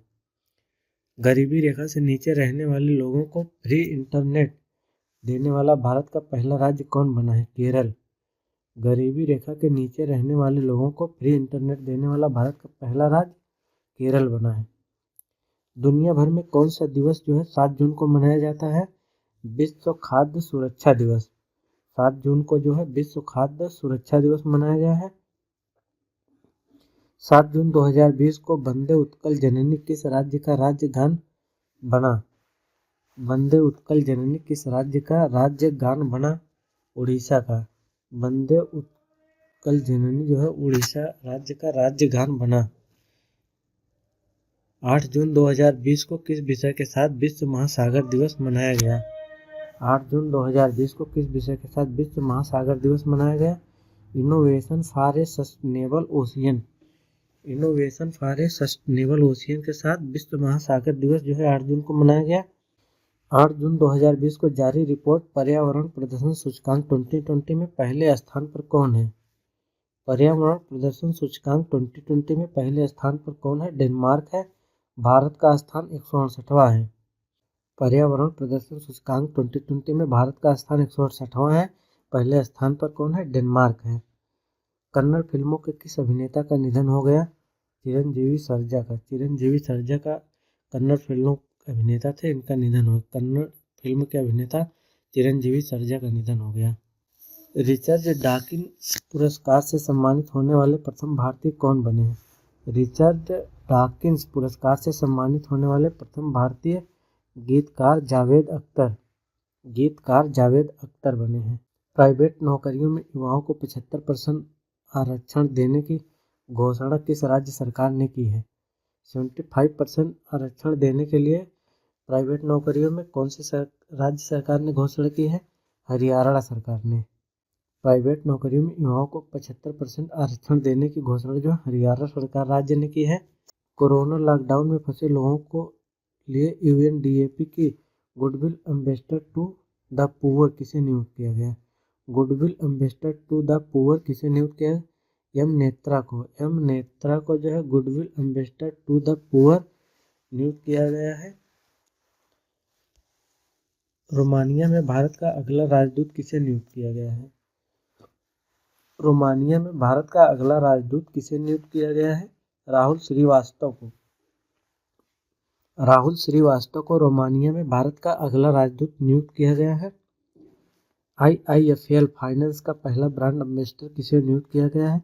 गरीबी रेखा से नीचे रहने वाले लोगों को फ्री इंटरनेट देने वाला भारत का पहला राज्य कौन बना है? केरल। गरीबी रेखा के नीचे रहने वाले लोगों को फ्री इंटरनेट देने वाला भारत का पहला राज्य केरल बना है। दुनिया भर में कौन सा दिवस जो है 7 जून को मनाया जाता है? विश्व खाद्य सुरक्षा दिवस। 7 जून को जो है विश्व खाद्य सुरक्षा दिवस मनाया गया है। 7 जून 2020 को वंदे उत्कल जननी किस राज्य का राज्य गान बना? वंदे उत्कल जननी किस राज्य का राज्य गान बना? उड़ीसा का। वंदे उत्कल जननी जो है उड़ीसा राज्य का राज्य गान बना। 8 जून 2020 को किस विषय के साथ विश्व महासागर दिवस मनाया गया? 8 जून 2020 को किस विषय के साथ विश्व महासागर दिवस मनाया गया? Innovation for a sustainable ocean. Innovation for a sustainable ocean के साथ विश्व महासागर दिवस जो है 8 जून को मनाया गया। 8 जून 2020 को जारी रिपोर्ट पर्यावरण प्रदर्शन सूचकांक 2020 में पहले स्थान पर कौन है? पर्यावरण प्रदर्शन सूचकांक 2020 में पहले स्थान पर कौन है? डेनमार्क है। भारत का स्थान 168वां है। पर्यावरण प्रदर्शन सूचकांक 2020 में भारत का स्थान 168वां है। पहले स्थान पर कौन है? डेनमार्क है। कन्नड़ फिल्मों के किस अभिनेता का निधन हो गया? चिरंजीवी सर्जा का। चिरंजीवी सर्जा का कन्नड़ फिल्मों के अभिनेता थे, इनका निधन हो गया। कन्नड़ फिल्म के अभिनेता चिरंजीवी सर्जा का निधन हो गया। रिचर्ड डॉकिंस पुरस्कार से सम्मानित होने वाले प्रथम भारतीय कौन बने हैं? रिचर्ड डॉकिंस पुरस्कार से सम्मानित होने वाले प्रथम भारतीय गीतकार जावेद अख्तर बने हैं। प्राइवेट नौकरियों में युवाओं को 75% आरक्षण देने की घोषणा किस राज्य सरकार ने की है? 75% आरक्षण देने के लिए प्राइवेट नौकरियों में कौन सी राज्य सरकार ने घोषणा की है? हरियाणा सरकार ने। प्राइवेट नौकरियों में युवाओं को 75% आरक्षण देने की घोषणा जो हरियाणा सरकार राज्य ने की है। कोरोना लॉकडाउन में फंसे लोगों को लिए यूएनडीपी की goodwill ambassador to the poor किसे नियुक्त किया गया? Goodwill ambassador to the poor किसे नियुक्त किया? एम नेत्रा को जो है goodwill ambassador to the poor नियुक्त किया गया है। रोमानिया में भारत का अगला राजदूत किसे नियुक्त किया गया है? रोमानिया में भारत का अगला राजदूत किसे नियुक्त किया गया है? राहुल श्रीवास्तव को रोमानिया में भारत का अगला राजदूत नियुक्त किया गया है। आईआईएफएल फाइनेंस का पहला ब्रांड एम्बेसडर किसे नियुक्त किया गया है?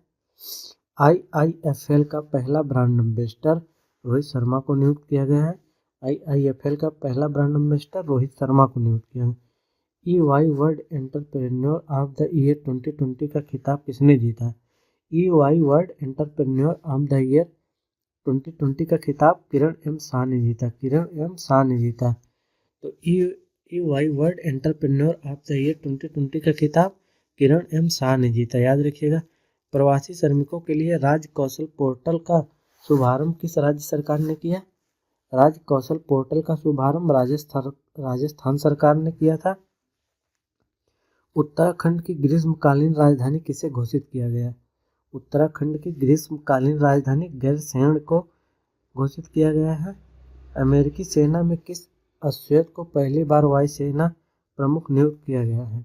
आईआईएफएल का पहला ब्रांड एम्बेसडर रोहित शर्मा को नियुक्त किया गया है। आईआईएफएल का पहला ब्रांड एम्बेसडर रोहित शर्मा को नियुक्त किया गया। EY world entrepreneur of the year 2020 का खिताब किसने जीता? EY world entrepreneur of the year 2020 का खिताब किरण एम शाह ने जीता। तो EY world entrepreneur of the year 2020 का खिताब किरण एम शाह ने जीता, याद रखिएगा। प्रवासी श्रमिकों के लिए राज्य कौशल पोर्टल का शुभारंभ किस राज्य सरकार ने किया? राज्य कौशल पोर्टल का शुभारंभ राजस्थान सरकार ने किया था। उत्तराखंड की ग्रीष्मकालीन राजधानी किसे घोषित किया गया? उत्तराखंड की ग्रीष्मकालीन राजधानी गैरसैंण को घोषित किया गया है। अमेरिकी सेना में किस अश्वेत को पहली बार वायुसेना प्रमुख नियुक्त किया गया है?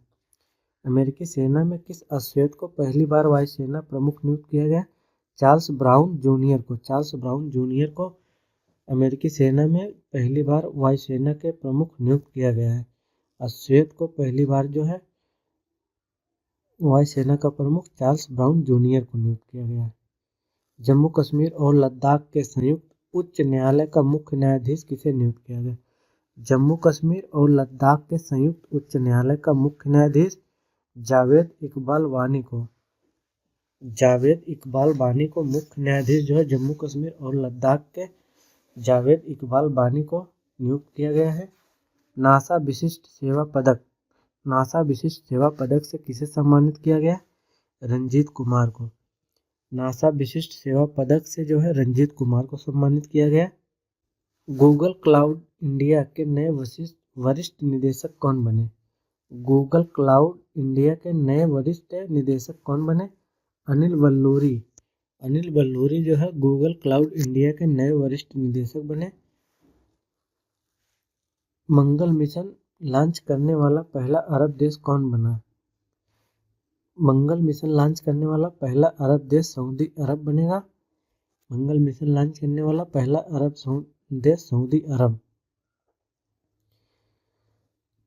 अमेरिकी सेना में किस अश्वेत को पहली बार वायुसेना प्रमुख नियुक्त किया गया? चार्ल्स ब्राउन जूनियर को अमेरिकी सेना में पहली बार वायुसेना के प्रमुख नियुक्त किया गया है। अश्वेत को पहली बार जो है वायुसेना का प्रमुख चार्ल्स ब्राउन जूनियर को नियुक्त किया गया है। जम्मू कश्मीर और लद्दाख के संयुक्त उच्च न्यायालय का मुख्य न्यायाधीश किसे नियुक्त किया गया? जम्मू कश्मीर और लद्दाख के संयुक्त उच्च न्यायालय का मुख्य न्यायाधीश जावेद इकबाल वानी को मुख्य न्यायाधीश जो है जम्मू कश्मीर और लद्दाख के जावेद इकबाल वानी को नियुक्त किया गया है। नासा विशिष्ट सेवा पदक से किसे सम्मानित किया गया? रंजीत कुमार को। नासा विशिष्ट सेवा पदक से जो है रंजीत कुमार को सम्मानित किया गया। गूगल क्लाउड इंडिया के नए वरिष्ठ निदेशक कौन बने? गूगल क्लाउड इंडिया के नए वरिष्ठ निदेशक कौन बने? अनिल बल्लूरी जो है गूगल क्लाउड इंडिया के नए वरिष्ठ निदेशक बने। मंगल मिशन लॉन्च करने वाला पहला अरब देश कौन बना? मंगल मिशन लॉन्च करने वाला पहला अरब देश सऊदी अरब बनेगा। मंगल मिशन लॉन्च करने वाला पहला देश सऊदी अरब।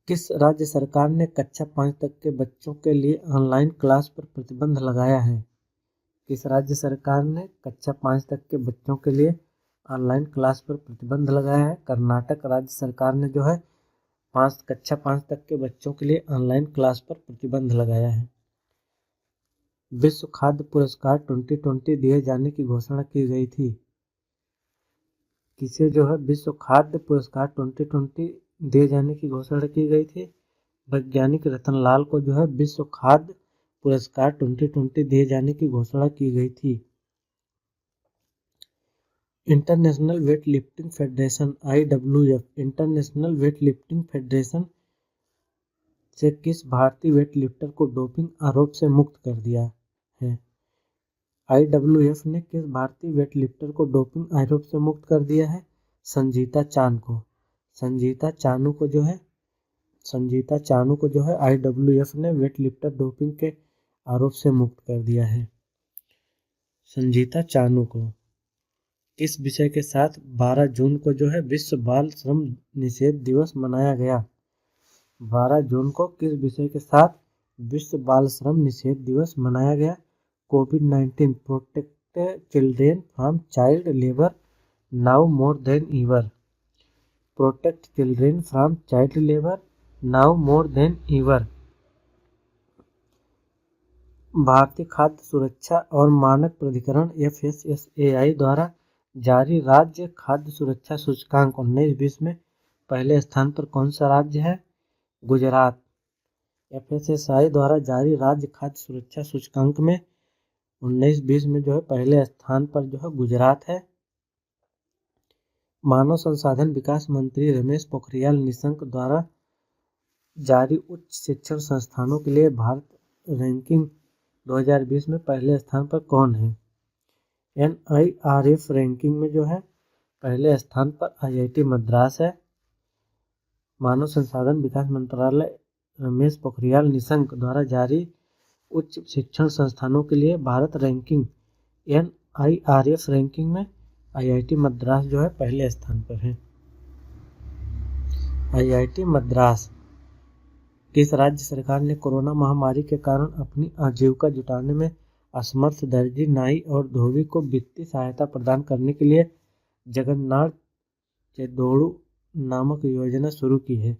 किस राज्य सरकार ने कक्षा 5 तक के बच्चों के लिए ऑनलाइन क्लास पर प्रतिबंध लगाया है? किस राज्य सरकार ने कक्षा 5 तक के बच्चों के लिए ऑनलाइन क्लास पर प्रतिबंध लगाया है? कर्नाटक राज्य सरकार ने जो है कक्षा 5 तक के बच्चों के लिए ऑनलाइन क्लास पर प्रतिबंध लगाया है। विश्व खाद्य पुरस्कार 2020 दिए जाने की घोषणा की गई थी। किसे जो है विश्व खाद्य पुरस्कार 2020 दिए जाने की घोषणा की गई थी? वैज्ञानिक रतनलाल को जो है विश्व खाद्य पुरस्कार 2020 दिए जाने की घोषणा की गई थी। International weight lifting federation IWF international weight lifting federation से किस भारतीय वेट लिफ्टर को डोपिंग आरोप से मुक्त कर दिया है? IWF ने किस भारतीय वेट लिफ्टर को डोपिंग आरोप से मुक्त कर दिया है? संजीता चानू को। संजीता चानू को जो है IWF ने वेट लिफ्टर डोपिंग के आरोप से मुक्त कर दिया है। संजीता चानू को किस विषय के साथ 12 जून को जो है विश्व बाल श्रम निषेध दिवस मनाया गया? 12 जून को किस विषय के साथ विश्व बाल श्रम निषेध दिवस मनाया गया? कोविड-19 protect children from child labour now more than ever. Protect children from child labour now more than ever. भारतीय खाद्य सुरक्षा और मानक प्राधिकरण FSSAI द्वारा जारी राज्य खाद्य सुरक्षा सूचकांक 19-20 में पहले स्थान पर कौन सा राज्य है? गुजरात। FSSAI द्वारा जारी राज्य खाद्य सुरक्षा सूचकांक में 19-20 में जो है पहले स्थान पर जो है गुजरात है। मानव संसाधन विकास मंत्री रमेश पोखरियाल निशंक द्वारा जारी उच्च शिक्षण संस्थानों के लिए भारत रैंकिंग 2020 में पहले स्थान पर कौन है? NIRF रैंकिंग में जो है पहले स्थान पर IIT मद्रास है। मानव संसाधन विकास मंत्रालय रमेश पोखरियाल निशंक द्वारा जारी उच्च शिक्षण संस्थानों के लिए भारत रैंकिंग NIRF रैंकिंग में IIT मद्रास जो है पहले स्थान पर है। IIT मद्रास। किस राज्य सरकार ने कोरोना महामारी के कारण अपनी आजीविका जुटाने में असमर्थ दर्जी, नाई और धोबी को वित्तीय सहायता प्रदान करने के लिए जगन्नाथ चेदोड़ू नामक योजना शुरू की है?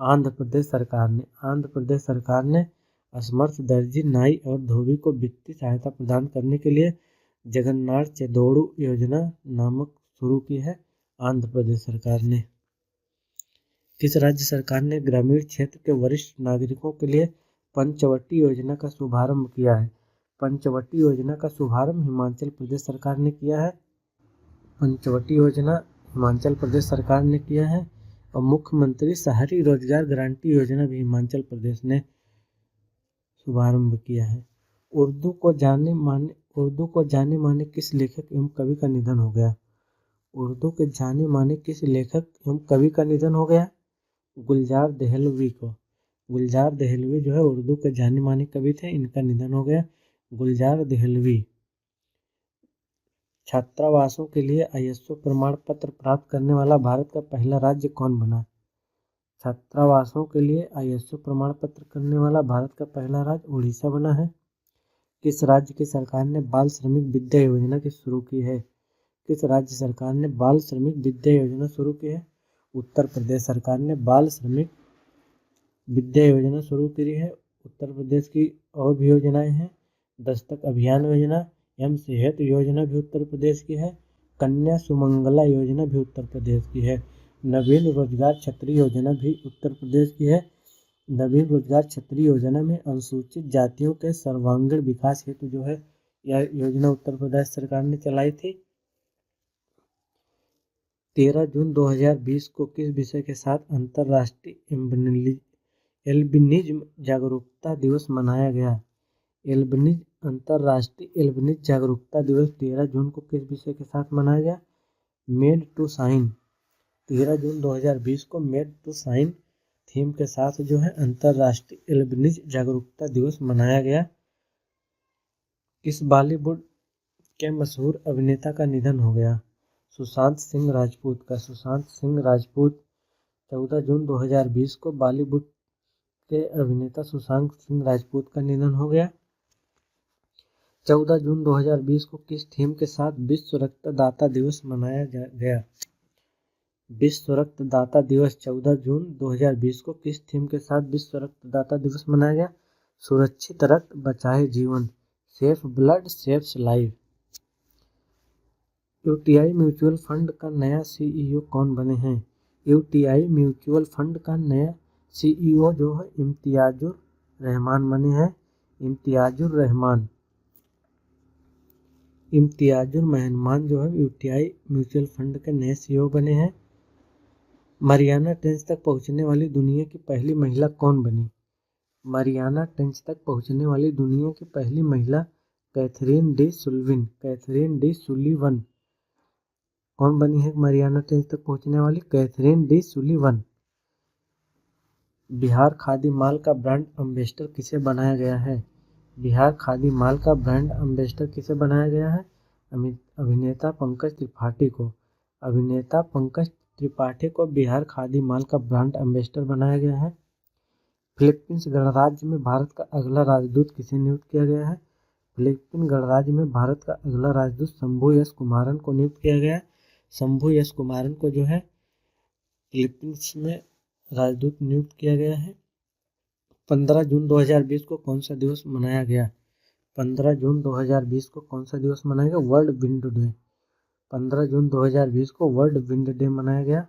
आंध्र प्रदेश सरकार ने असमर्थ दर्जी, नाई और धोबी को वित्तीय सहायता प्रदान करने के लिए जगन्नाथ चेदोड़ू योजना नामक शुरू की है आंध्र प्रदेश सरकार ने। किस राज्य सरकार ने ग्रामीण क्षेत्र के वरिष्ठ नागरिकों के लिए पंचवटी योजना का शुभारंभ किया है? पंचवटी योजना का शुभारंभ हिमाचल प्रदेश सरकार ने किया है। पंचवटी योजना हिमाचल प्रदेश सरकार ने किया है और मुख्यमंत्री शहरी रोजगार गारंटी योजना भी हिमाचल प्रदेश ने शुभारंभ किया है। उर्दू को जाने माने किस लेखक एवं कवि का निधन हो गया? उर्दू के जाने माने किस लेखक एवं कवि का निधन हो गया? गुलजार देहलवी को। गुलजार देहलवी जो है उर्दू के जाने माने कवि थे, इनका निधन हो गया। गुलजार देहलवी। छात्रावासों के लिए ISO प्रमाण पत्र प्राप्त करने वाला भारत का पहला राज्य कौन बना? छात्रावासों के लिए ISO प्रमाण पत्र करने वाला भारत का पहला राज्य उड़ीसा बना है। किस राज्य की सरकार ने बाल श्रमिक विद्या योजना की शुरू की है? किस राज्य सरकार ने बाल श्रमिक विद्या योजना शुरू की है? उत्तर प्रदेश सरकार ने बाल श्रमिक विद्या योजना शुरू की है। उत्तर प्रदेश की और भी योजनाएं हैं। दस्तक अभियान योजना, सेहत योजना भी उत्तर प्रदेश की है। कन्या सुमंगला योजना भी उत्तर प्रदेश की है। नवीन रोजगार छतरी योजना भी उत्तर प्रदेश की है। नवीन रोजगार छतरी योजना में अनुसूचित जातियों के सर्वांगीण विकास हेतु जो है यह योजना उत्तर प्रदेश सरकार ने चलाई थी। 13 जून 2020 को किस विषय के साथ अंतर्राष्ट्रीय एल्बिनिज्म जागरूकता दिवस मनाया गया? अंतर्राष्ट्रीय एल्बिनिज्म जागरूकता दिवस 13 जून को किस विषय के साथ मनाया गया? Made to sign. 13 जून 2020 को मेड टू साइन थीम के साथ जो है अंतर्राष्ट्रीय एल्बिनिज्म जागरूकता दिवस मनाया गया। किस बॉलीवुड के मशहूर अभिनेता का निधन हो गया? सुशांत सिंह राजपूत का। सुशांत सिंह राजपूत 14 जून 2020 को बॉलीवुड के अभिनेता सुशांत सिंह राजपूत का निधन हो गया। 14 जून 2020 को किस थीम के साथ विश्व रक्तदाता दिवस मनाया गया? विश्व रक्तदाता दिवस 14 जून 2020 को किस थीम के साथ विश्व रक्तदाता दिवस मनाया गया? सुरक्षित रक्त बचाए जीवन, safe blood saves life. UTI mutual fund का नया CEO कौन बने हैं? UTI म्यूचुअल फंड का नया CEO जो है इम्तियाजुर रहमान बने हैं। इम्तियाजुर रहमान। इम्तियाजुर रहमान जो है यूटीआई म्यूचुअल फंड के नए सीईओ बने हैं। मरियाना ट्रेंच तक पहुंचने वाली दुनिया की पहली महिला कौन बनी? मरियाना ट्रेंच तक पहुंचने वाली दुनिया की पहली महिला कैथरीन डी सुलीवन कौन बनी है? मरियाना ट्रेंच तक पहुंचने वाली Kathryn D Sullivan. Bihar Khadi mall का ब्रांड एम्बेसडर किसे बनाया गया है? बिहार खादी माल का ब्रांड एम्बेसडर किसे बनाया गया है? अभिनेता पंकज त्रिपाठी को। अभिनेता पंकज त्रिपाठी को बिहार खादी माल का ब्रांड एम्बेसडर बनाया गया है। फिलीपींस गणराज्य में भारत का अगला राजदूत किसे नियुक्त किया गया है? फिलीपींस गणराज्य में भारत का अगला राजदूत शंभू एस कुमारन को नियुक्त किया गया है। शंभू एस कुमारन को जो है फिलीपींस में राजदूत नियुक्त किया गया है। 15 जून 2020 को कौन सा दिवस मनाया गया? 15 जून 2020 को कौन सा दिवस मनाया गया? World wind day. 15 जून 2020 को वर्ल्ड विंड डे मनाया गया।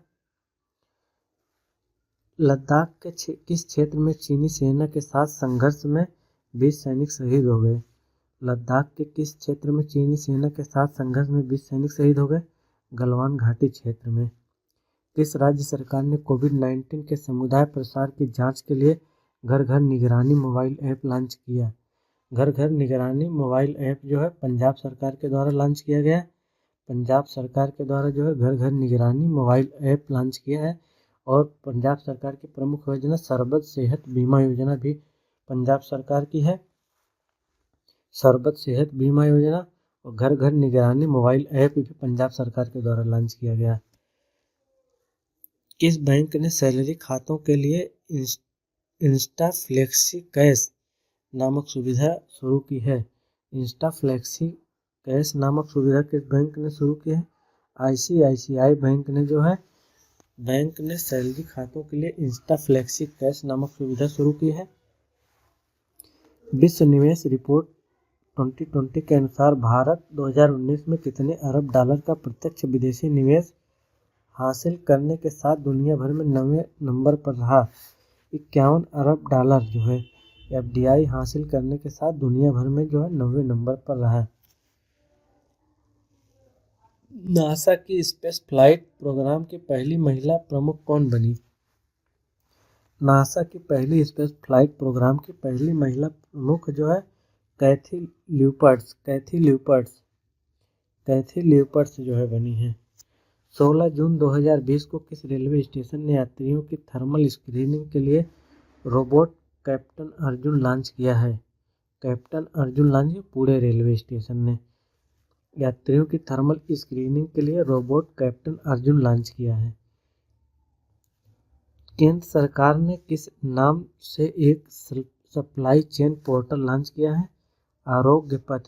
लद्दाख के किस क्षेत्र में चीनी सेना के साथ संघर्ष में 20 सैनिक शहीद हो गए? लद्दाख के किस क्षेत्र में चीनी सेना के साथ संघर्ष में 20 सैनिक शहीद हो गए? गलवान घाटी क्षेत्र में। किस राज्य सरकार ने कोविड-19 के समुदाय प्रसार की जांच के लिए घर घर निगरानी मोबाइल ऐप लॉन्च किया? घर घर निगरानी मोबाइल ऐप जो है पंजाब सरकार के द्वारा लॉन्च किया गया। पंजाब सरकार के द्वारा जो है घर घर निगरानी मोबाइल ऐप लॉन्च किया है। और पंजाब सरकार की प्रमुख योजना सरबत सेहत बीमा योजना भी पंजाब सरकार की है। सरबत सेहत बीमा योजना और घर घर निगरानी मोबाइल ऐप भी पंजाब सरकार के द्वारा लॉन्च किया गया। किस बैंक ने सैलरी खातों के लिए इंस्टा फ्लेक्सी कैश नामक सुविधा शुरू की है? इंस्टा फ्लेक्सी कैश नामक सुविधा किस बैंक ने शुरू की है? आईसीआईसीआई बैंक ने जो है सैलरी खातों के लिए इंस्टा फ्लेक्सी कैश नामक सुविधा शुरू की है। विश्व निवेश रिपोर्ट 2020 के अनुसार भारत 2019 में कितने अरब डॉलर का प्रत्यक्ष विदेशी निवेश हासिल करने के साथ दुनिया भर में 9वें नंबर पर रहा? 51 अरब डॉलर जो है एफडीआई हासिल करने के साथ दुनिया भर में जो है 9वें नंबर पर रहा। नासा की स्पेस फ्लाइट प्रोग्राम की पहली महिला प्रमुख कौन बनी? नासा की पहली स्पेस फ्लाइट प्रोग्राम की पहली महिला प्रमुख जो है कैथी ल्यूपर्ट्स जो है बनी है। 16 जून 2020 को किस रेलवे स्टेशन ने यात्रियों की थर्मल स्क्रीनिंग के लिए रोबोट कैप्टन अर्जुन लॉन्च किया है? Captain Arjun launch Pune railway station ने यात्रियों की थर्मल स्क्रीनिंग के लिए रोबोट कैप्टन अर्जुन लॉन्च किया है। केंद्र सरकार ने किस नाम से एक सप्लाई चेन पोर्टल लॉन्च किया है? आरोग्य पथ।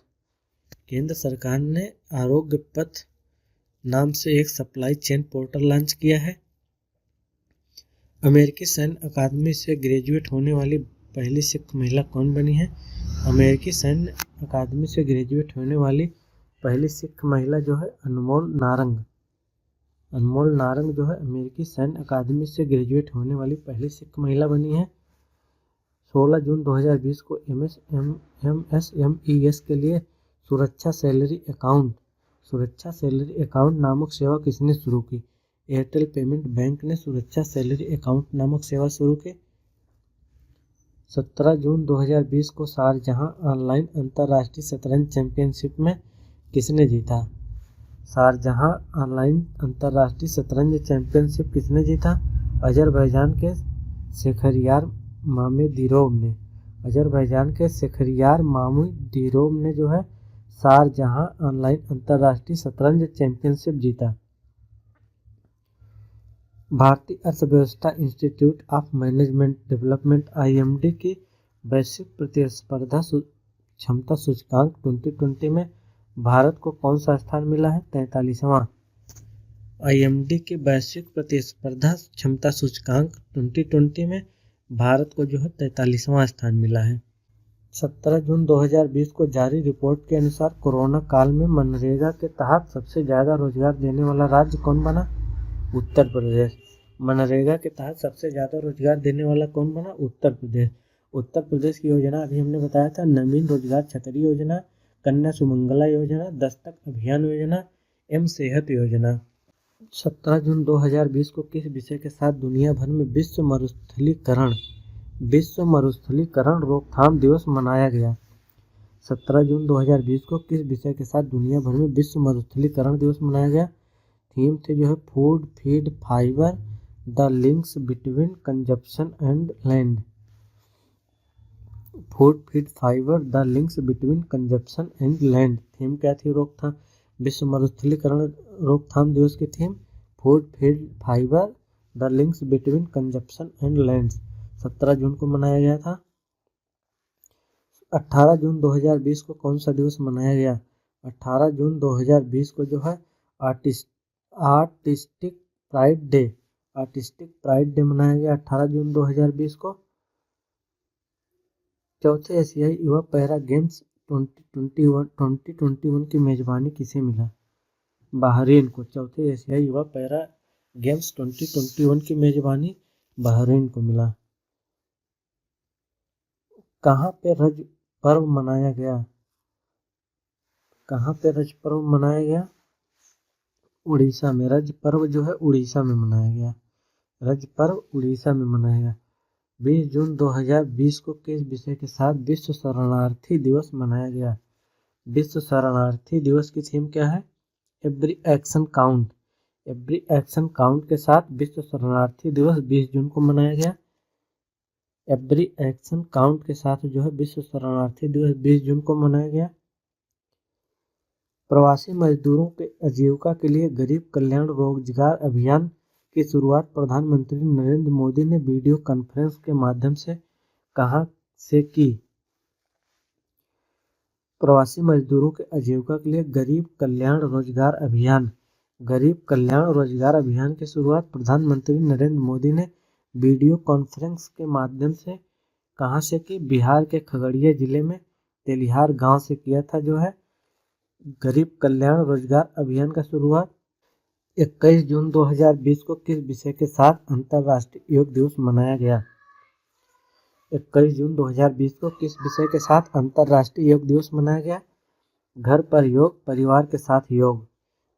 केंद्र सरकार ने आरोग्य पथ नाम से एक सप्लाई चेन पोर्टल लॉन्च किया है। अमेरिकी सैन्य अकादमी से ग्रेजुएट होने वाली पहली सिख महिला कौन बनी है? अमेरिकी सैन्य अकादमी से ग्रेजुएट होने वाली पहली सिख महिला जो है अनमोल नारंग जो है अमेरिकी सैन्य अकादमी से ग्रेजुएट होने वाली पहली सिख महिला बनी है। 16 जून 2020 को एमएसएमईएस के लिए सुरक्षा सैलरी अकाउंट नामक सेवा किसने शुरू की? एयरटेल पेमेंट बैंक ने सुरक्षा सैलरी अकाउंट नामक सेवा शुरू की। 17 जून 2020 को शारजाह ऑनलाइन अंतर्राष्ट्रीय शतरंज चैंपियनशिप में किसने जीता? शारजाह ऑनलाइन अंतर्राष्ट्रीय शतरंज चैंपियनशिप किसने जीता? अजरबैजान के शेखरियार मामेदीरोव ने जो है शारजाह ऑनलाइन अंतर्राष्ट्रीय शतरंज चैंपियनशिप जीता। भारतीय अर्थव्यवस्था institute of management development (IMD) की वैश्विक प्रतिस्पर्धा क्षमता सूचकांक 2020 में भारत को कौन सा स्थान मिला है? 43वां। IMD की वैश्विक प्रतिस्पर्धा क्षमता सूचकांक 2020 में भारत को जो है 43वां स्थान मिला है। 17 जून 2020 को जारी रिपोर्ट के अनुसार कोरोना काल में मनरेगा के तहत सबसे ज्यादा रोजगार देने वाला राज्य कौन बना? उत्तर प्रदेश। मनरेगा के तहत सबसे ज्यादा रोजगार देने वाला कौन बना? उत्तर प्रदेश। उत्तर प्रदेश की योजना अभी हमने बताया था नवीन रोजगार छतरी योजना, कन्या सुमंगला योजना, दस्तक अभियान योजना, एम सेहत योजना। 17 जून 2020 को किस विषय के साथ दुनिया भर में विश्व मरुस्थलीकरण रोकथाम दिवस मनाया गया? 17 जून 2020 को किस विषय के साथ दुनिया भर में विश्व मरुस्थलीकरण दिवस मनाया गया? थीम थे जो है food, feed, fibre, the links between consumption and land. Food, feed, fibre, the links between consumption and land. Theme क्या थी रोकथाम विश्व मरुस्थलीकरण रोकथाम दिवस की theme? Food, feed, fibre, the links between consumption and land. 17 जून को मनाया गया था। 18 जून 2020 को कौन सा दिवस मनाया गया? 18 जून 2020 को जो है आर्टिस्टिक प्राइड डे मनाया गया 18 जून 2020 को। चौथे एशियाई युवा पैरा गेम्स 2021 की मेजबानी किसे मिला? बहरीन को। चौथे एशियाई युवा पैरा गेम्स 2021 की मेजबानी बहरीन को मिला। कहाँ पे रज पर्व मनाया गया? कहाँ पे रज पर्व मनाया गया? उड़ीसा में। रज पर्व जो है उड़ीसा में मनाया गया। रज पर्व उड़ीसा में मनाया गया। 20 जून 2020 को किस विषय के साथ विश्व शरणार्थी दिवस मनाया गया? विश्व शरणार्थी दिवस की थीम क्या है? Every action count. Every action count के साथ विश्व शरणार्थी दिवस 20 जून को मनाया गया। एवरी एक्शन काउंट के साथ जो है विश्व शरणार्थी दिवस 20 जून को मनाया गया। प्रवासी मजदूरों के आजीविका के लिए गरीब कल्याण रोजगार अभियान की शुरुआत प्रधानमंत्री नरेंद्र मोदी ने वीडियो कॉन्फ्रेंस के माध्यम से कहां से की? प्रवासी मजदूरों के आजीविका के लिए गरीब कल्याण रोजगार अभियान की शुरुआत प्रधानमंत्री नरेंद्र मोदी ने वीडियो कॉन्फ्रेंस के माध्यम से कहां से की? बिहार के खगड़िया जिले में तेलिहार गांव से किया था जो है गरीब कल्याण रोजगार अभियान का शुरुआत। 21 जून 2020 को किस विषय के साथ अंतर्राष्ट्रीय योग दिवस मनाया गया? 21 जून 2020 को किस विषय के साथ अंतर्राष्ट्रीय योग दिवस मनाया गया? घर पर योग, परिवार के साथ योग।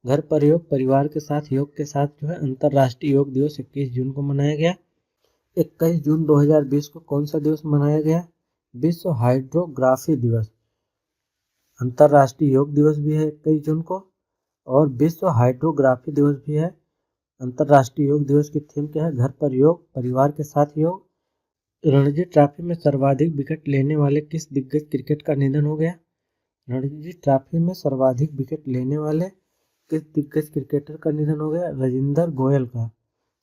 घर पर योग, परिवार के साथ योग के साथ जो है अंतर्राष्ट्रीय योग दिवस 21 जून को मनाया गया। 21 जून 2020 को कौन सा दिवस मनाया गया? विश्व हाइड्रोग्राफी दिवस। अंतर्राष्ट्रीय योग दिवस भी है 21 जून को और विश्व हाइड्रोग्राफी दिवस भी है। अंतर्राष्ट्रीय योग दिवस की थीम क्या है? घर पर योग, परिवार के साथ योग। रणजी ट्रॉफी में सर्वाधिक विकेट लेने वाले किस दिग्गज क्रिकेट का निधन हो गया? रणजी ट्रॉफी में सर्वाधिक विकेट लेने वाले किस दिग्गज क्रिकेटर का निधन हो गया? राजेंद्र गोयल का।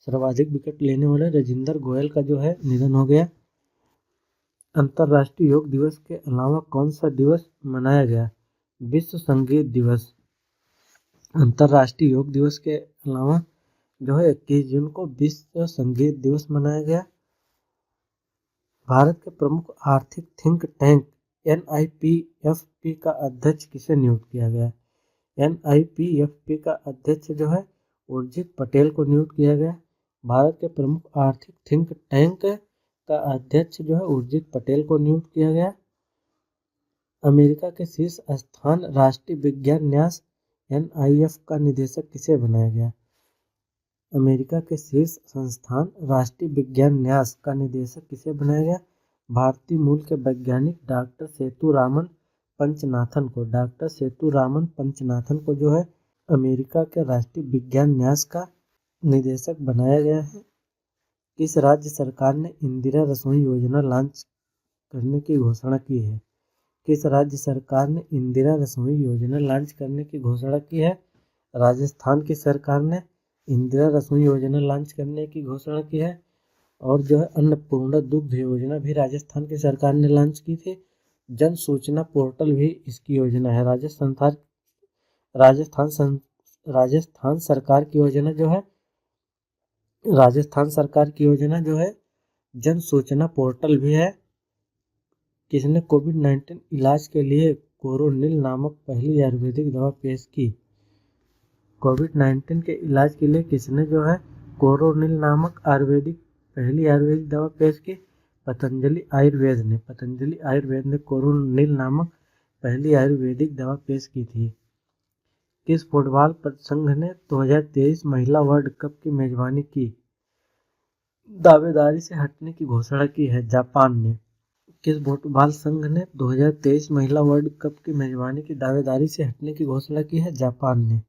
सर्वाधिक विकेट लेने वाले राजेंद्र गोयल का जो है निधन हो गया। अंतर्राष्ट्रीय योग दिवस के अलावा कौन सा दिवस मनाया गया? विश्व संगीत दिवस। अंतर्राष्ट्रीय योग दिवस के अलावा जो है 21 जून को विश्व संगीत दिवस मनाया गया। भारत के प्रमुख आर्थिक थिंक टैंक NIPFP का अध्यक्ष किसे नियुक्त किया गया? NIPFP का अध्यक्ष जो है उर्जित पटेल को नियुक्त किया गया। भारत के प्रमुख आर्थिक थिंक टैंक का अध्यक्ष जो है उर्जित पटेल को नियुक्त किया गया। अमेरिका के शीर्ष स्थान राष्ट्रीय विज्ञान न्यास NIF का निदेशक किसे बनाया गया? अमेरिका के शीर्ष संस्थान राष्ट्रीय विज्ञान न्यास का निदेशक किसे बनाया गया? भारतीय मूल के वैज्ञानिक डॉक्टर सेतुरामन पंचनाथन को जो है अमेरिका के राष्ट्रीय विज्ञान न्यास का निदेशक बनाया गया है। किस राज्य सरकार ने इंदिरा रसोई योजना लॉन्च करने की घोषणा की है? किस राज्य सरकार ने इंदिरा रसोई योजना लॉन्च करने की घोषणा की है? राजस्थान की सरकार ने इंदिरा रसोई योजना लॉन्च करने की घोषणा की है। और जो है अन्नपूर्णा दुग्ध योजना भी राजस्थान की सरकार ने लॉन्च की थी। जन सूचना पोर्टल भी इसकी योजना है। राजस्थान सरकार की योजना जो है जन सूचना पोर्टल भी है। किसने कोविड-19 इलाज के लिए कोरोनिल नामक पहली आयुर्वेदिक दवा पेश की? कोविड-19 के इलाज के लिए किसने जो है कोरोनिल नामक पहली आयुर्वेदिक दवा पेश की? पतंजलि आयुर्वेद ने कोरोनिल नामक पहली आयुर्वेदिक दवा पेश की थी? किस फुटबॉल संघ ने 2023 महिला वर्ल्ड कप की मेजबानी की दावेदारी से हटने की घोषणा की है? जापान ने। किस फुटबॉल संघ ने 2023 महिला वर्ल्ड कप की मेजबानी की दावेदारी से हटने की घोषणा की है? जापान ने।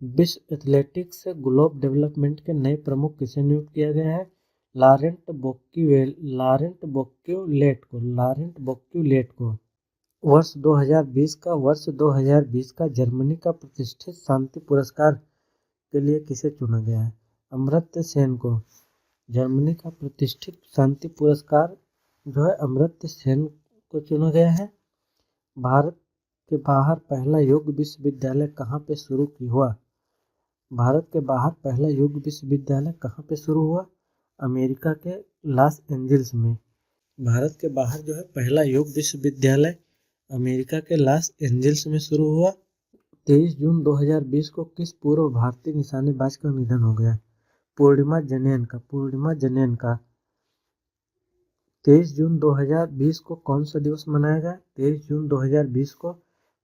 विश्व एथलेटिक्स ग्लोब डेवलपमेंट के नए प्रमुख किसे नियुक्त किया गया है? लॉरेंट बोक्यूलेट को। वर्ष 2020 का जर्मनी का प्रतिष्ठित शांति पुरस्कार के लिए किसे चुना गया है? अमर्त्य सेन को। जर्मनी का प्रतिष्ठित शांति पुरस्कार जो है अमर्त्य सेन को चुना गया है। भारत के बाहर पहला योग विश्वविद्यालय कहाँ पे शुरू हुआ? भारत के बाहर पहला योग विश्वविद्यालय कहाँ पे शुरू हुआ? अमेरिका के लॉस एंजल्स में। भारत के बाहर जो है पहला योग विश्वविद्यालय अमेरिका के लॉस एंजल्स में शुरू हुआ। 23 जून 2020 को किस पूर्व भारतीय निशानेबाज का निधन हो गया? पूर्णिमा जनेन का। 23 जून 2020 को कौन सा दिवस मनाया गया? 23 जून 2020 को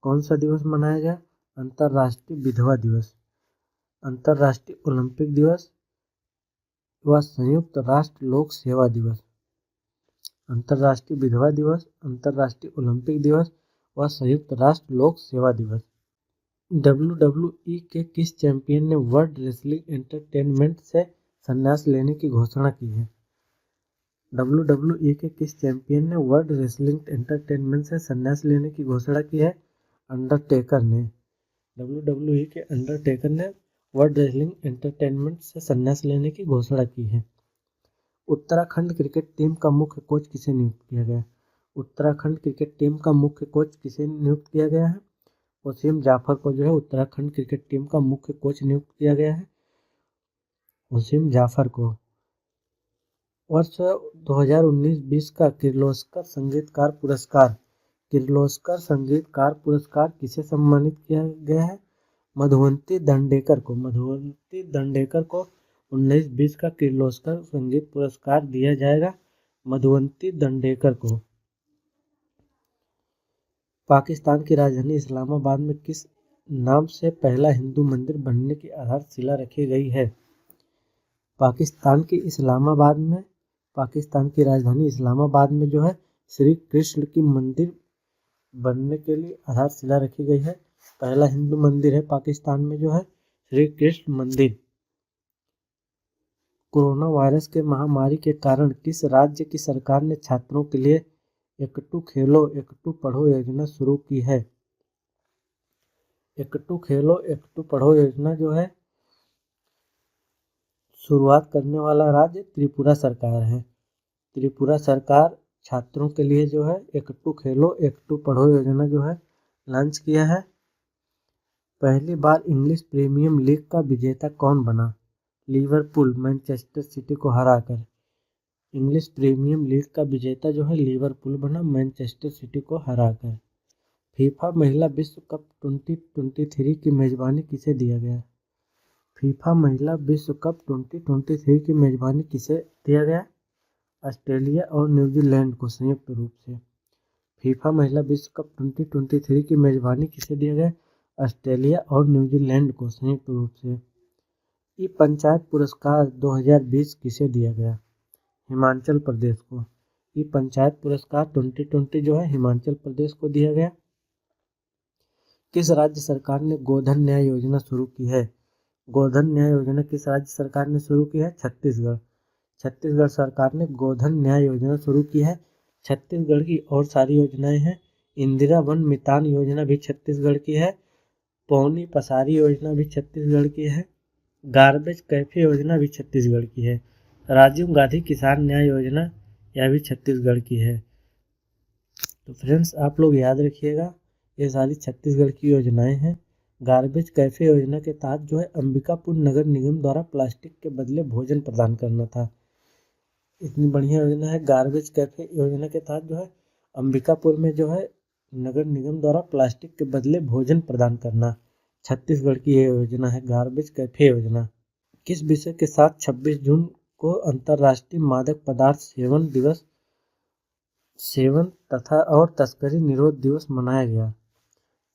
कौन सा दिवस मनाया गया? अंतर्राष्ट्रीय विधवा दिवस, अंतर्राष्ट्रीय ओलंपिक दिवस व संयुक्त राष्ट्र लोक सेवा दिवस। अंतर्राष्ट्रीय विधवा दिवस, अंतर्राष्ट्रीय ओलंपिक दिवस व संयुक्त राष्ट्र लोक सेवा दिवस। WWE के किस चैंपियन ने वर्ल्ड रेसलिंग एंटरटेनमेंट से संन्यास लेने की घोषणा की है? WWE के किस चैंपियन ने वर्ल्ड रेसलिंग एंटरटेनमेंट से संन्यास लेने की घोषणा की है? अंडरटेकर ने। WWE के अंडरटेकर ने वर्ल्ड रेसलिंग एंटरटेनमेंट से संन्यास लेने की घोषणा की है। उत्तराखंड क्रिकेट टीम का मुख्य कोच किसे नियुक्त किया गया? उत्तराखंड क्रिकेट टीम का मुख्य कोच किसे नियुक्त किया गया है? वसीम जाफर को जो है उत्तराखंड क्रिकेट टीम का मुख्य कोच नियुक्त किया गया है, वसीम जाफर को। वर्ष 2019-20 का किर्लोस्कर संगीतकार पुरस्कार किसे सम्मानित किया गया है? मधुवंती दंडेकर को। 19-20 का किर्लोस्कर संगीत पुरस्कार दिया जाएगा मधुवंती दंडेकर को। पाकिस्तान की राजधानी इस्लामाबाद में किस नाम से पहला हिंदू मंदिर बनने की आधारशिला रखी गई है? पाकिस्तान की राजधानी इस्लामाबाद में जो है श्री कृष्ण की मंदिर बनने के लिए आधारशिला रखी गई है। पहला हिंदू मंदिर है पाकिस्तान में जो है श्री कृष्ण मंदिर। कोरोना वायरस के महामारी के कारण किस राज्य की सरकार ने छात्रों के लिए एकटू खेलो एकटू पढ़ो योजना शुरू की है? एकटू खेलो एकटू पढ़ो योजना जो है शुरुआत करने वाला राज्य त्रिपुरा सरकार है। त्रिपुरा सरकार छात्रों के लिए जो है एकटू खेलो एकटू पढ़ो योजना जो है लॉन्च किया है। पहली बार इंग्लिश प्रीमियर लीग का विजेता कौन बना? लिवरपूल मैनचेस्टर सिटी को हराकर। इंग्लिश प्रीमियर लीग का विजेता जो है लिवरपूल बना मैनचेस्टर सिटी को हराकर। फीफा महिला विश्व कप 2023 की मेजबानी किसे दिया गया? फीफा महिला विश्व कप 2023 की मेजबानी किसे दिया गया? ऑस्ट्रेलिया और न्यूजीलैंड को संयुक्त रूप से। फीफा महिला विश्व कप 2023 की मेजबानी किसे दिया गया? ऑस्ट्रेलिया और न्यूजीलैंड को संयुक्त रूप से। ई पंचायत पुरस्कार 2020 किसे दिया गया? हिमाचल प्रदेश को। ई पंचायत पुरस्कार 2020 जो है हिमाचल प्रदेश को दिया गया। किस राज्य सरकार ने गोधन न्याय योजना शुरू की है? गोधन न्याय योजना किस राज्य सरकार ने शुरू की है? छत्तीसगढ़। छत्तीसगढ़ सरकार ने गोधन न्याय योजना शुरू की है। छत्तीसगढ़ की और सारी योजनाएं हैं। इंदिरा वन मितान योजना भी छत्तीसगढ़ की है। पौनी पसारी योजना भी छत्तीसगढ़ की है। गार्बेज कैफे योजना भी छत्तीसगढ़ की है। राजीव गांधी किसान न्याय योजना यह भी छत्तीसगढ़ की है। तो फ्रेंड्स आप लोग याद रखिएगा ये सारी छत्तीसगढ़ की योजनाएं हैं। गार्बेज कैफे योजना के तहत जो है अंबिकापुर नगर निगम द्वारा प्लास्टिक के बदले भोजन प्रदान करना था। इतनी बढ़िया योजना है। गार्बेज कैफे योजना के तहत जो है अंबिकापुर में जो है नगर निगम द्वारा प्लास्टिक के बदले भोजन प्रदान करना छत्तीसगढ़ की ये योजना है, गार्बेज कैफे योजना। किस विषय के साथ 26 जून को अंतर्राष्ट्रीय मादक पदार्थ सेवन दिवस सेवन तथा और तस्करी निरोध दिवस मनाया गया।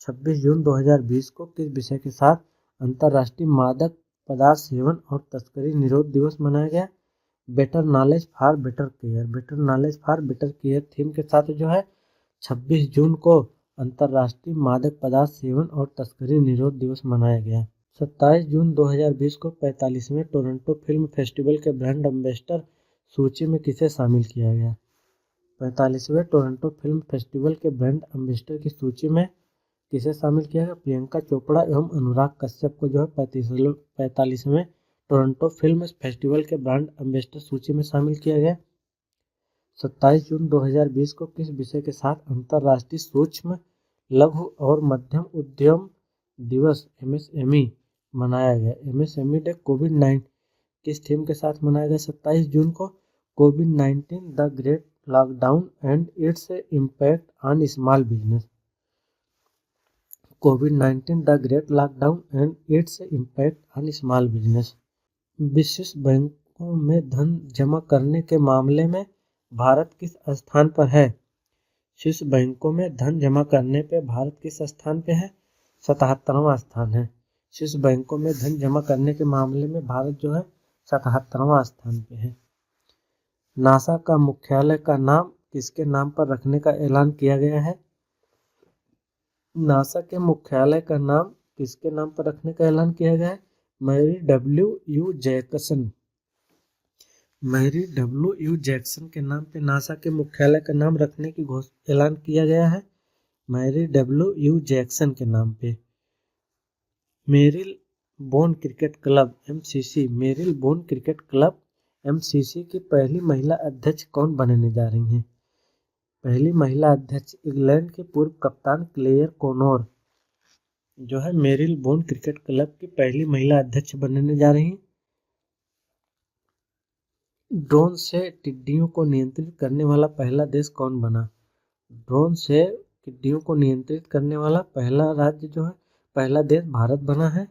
26 जून 2020 को किस विषय के साथ अंतर्राष्ट्रीय मादक पदार्थ सेवन और तस्करी निरोध दिवस मनाया गया? Better knowledge for better care. Better knowledge for better care theme के साथ जो है 26 जून को अंतर्राष्ट्रीय मादक पदार्थ सेवन और तस्करी निरोध दिवस मनाया गया। 27 जून 2020 को 45वें टोरंटो फिल्म फेस्टिवल के ब्रांड एम्बेसडर सूची में किसे शामिल किया गया? 45वें टोरंटो फिल्म फेस्टिवल के ब्रांड एम्बेसडर की सूची में किसे शामिल किया गया? प्रियंका चोपड़ा एवं अनुराग कश्यप को जो है 45वें टोरंटो फिल्म फेस्टिवल के ब्रांड एम्बेसडर सूची में शामिल किया गया। 27 जून 2020 को किस विषय के साथ अंतर्राष्ट्रीय सूक्ष्म लघु और मध्यम उद्यम दिवस MSME मनाया गया? MSME डे कोविड-19 किस थीम के साथ मनाया गया? 27 जून को कोविड-19 the great lockdown and its impact on small business. कोविड-19 the great lockdown and its impact on small business. विश्व बैंकों में धन जमा करने के मामले में भारत किस स्थान पर है? शीर्ष बैंकों में धन जमा करने पे भारत किस स्थान पे है? 77वां स्थान है। शीर्ष बैंकों में धन जमा करने के मामले में भारत जो है 77वां स्थान पे है। नासा का मुख्यालय का नाम किसके नाम पर रखने का ऐलान किया गया है? नासा के मुख्यालय का नाम किसके नाम पर रखने का ऐलान किया गया है? Mary W.U. Jackson. Mary W.U. Jackson के नाम पे नासा के मुख्यालय का नाम रखने की ऐलान किया गया है। Mary W.U. जैक्सन के नाम पे। Marylebone cricket club MCC Marylebone cricket club MCC की पहली महिला अध्यक्ष कौन बनने जा रही हैं? पहली महिला अध्यक्ष इंग्लैंड के पूर्व कप्तान क्लेयर कोनोर जो है मेरिल बोन क्रिकेट क्लब की पहली महिला अध्यक्ष बनने जा रही हैं। ड्रोन से टिड्डियों को नियंत्रित करने वाला पहला देश कौन बना? ड्रोन से टिड्डियों को नियंत्रित करने वाला पहला राज्य जो है पहला देश भारत बना है।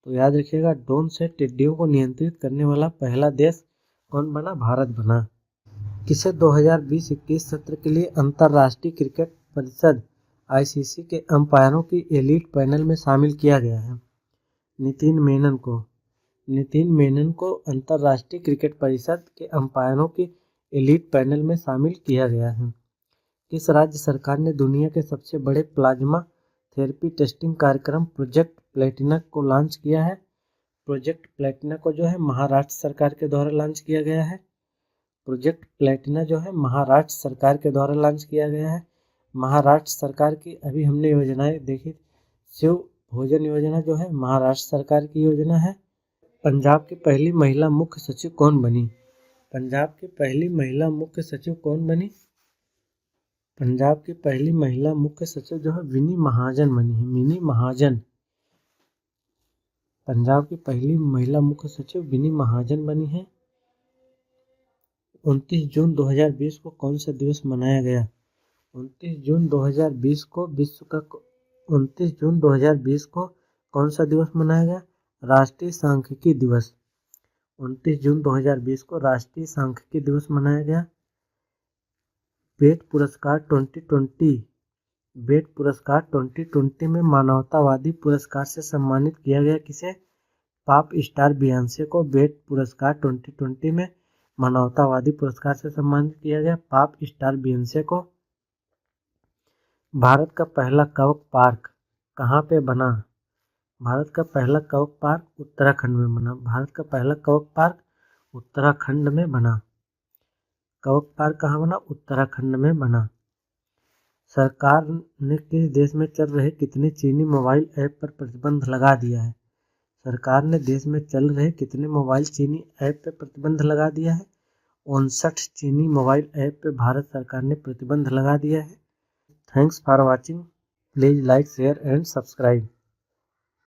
तो याद रखिएगा, ड्रोन से टिड्डियों को नियंत्रित करने वाला पहला देश कौन बना? भारत बना। किसे 2020-21 सत्र के लिए अंतर्राष्ट्रीय क्रिकेट परिषद ICC के अंपायरों की एलीट पैनल में शामिल किया गया है? नितिन मेनन को। नितिन मेनन को अंतर्राष्ट्रीय क्रिकेट परिषद के अंपायरों की एलीट पैनल में शामिल किया गया है। किस राज्य सरकार ने दुनिया के सबसे बड़े प्लाज्मा थेरेपी टेस्टिंग कार्यक्रम प्रोजेक्ट प्लेटिना को लॉन्च किया है? प्रोजेक्ट प्लेटिना को जो है महाराष्ट्र सरकार के द्वारा लॉन्च किया गया है। प्रोजेक्ट प्लेटिना जो है महाराष्ट्र सरकार के द्वारा लॉन्च किया गया है। महाराष्ट्र सरकार की अभी हमने योजनाएं देखी। शिव भोजन योजना जो है महाराष्ट्र सरकार की योजना है। पंजाब की पहली महिला मुख्य सचिव कौन बनी? पंजाब की पहली महिला मुख्य सचिव कौन बनी? पंजाब की पहली महिला मुख्य सचिव जो है विनी महाजन बनी है। विनी महाजन। पंजाब की पहली महिला मुख्य सचिव विनी महाजन बनी है। 29 जून 2020 को कौन सा दिवस मनाया गया? 29 जून 2020 को 29 जून 2020 को कौन सा दिवस मनाया गया? राष्ट्रीय सांख्यिकी दिवस। 29 जून 2020 को राष्ट्रीय सांख्यिकी दिवस मनाया गया। बेट पुरस्कार 2020 में मानवतावादी पुरस्कार से सम्मानित किया गया किसे? पॉप स्टार बियॉन्से को बेट पुरस्कार 2020 में मानवतावादी पुरस्कार से सम्मानित किया गया। पॉप स्टार बियॉन्से को। भारत का पहला कवक पार्क कहाँ पे बना? भारत का पहला कवक पार्क उत्तराखंड में बना। भारत का पहला कवक पार्क उत्तराखंड में बना। कवक पार्क कहाँ बना? उत्तराखंड में बना। सरकार ने किस देश में चल रहे कितने चीनी मोबाइल ऐप पर प्रतिबंध लगा दिया है? सरकार ने देश में चल रहे कितने मोबाइल चीनी ऐप पर प्रतिबंध लगा दिया है? 59 चीनी मोबाइल ऐप पे भारत सरकार ने प्रतिबंध लगा दिया है। Thanks for watching. Please like share and subscribe.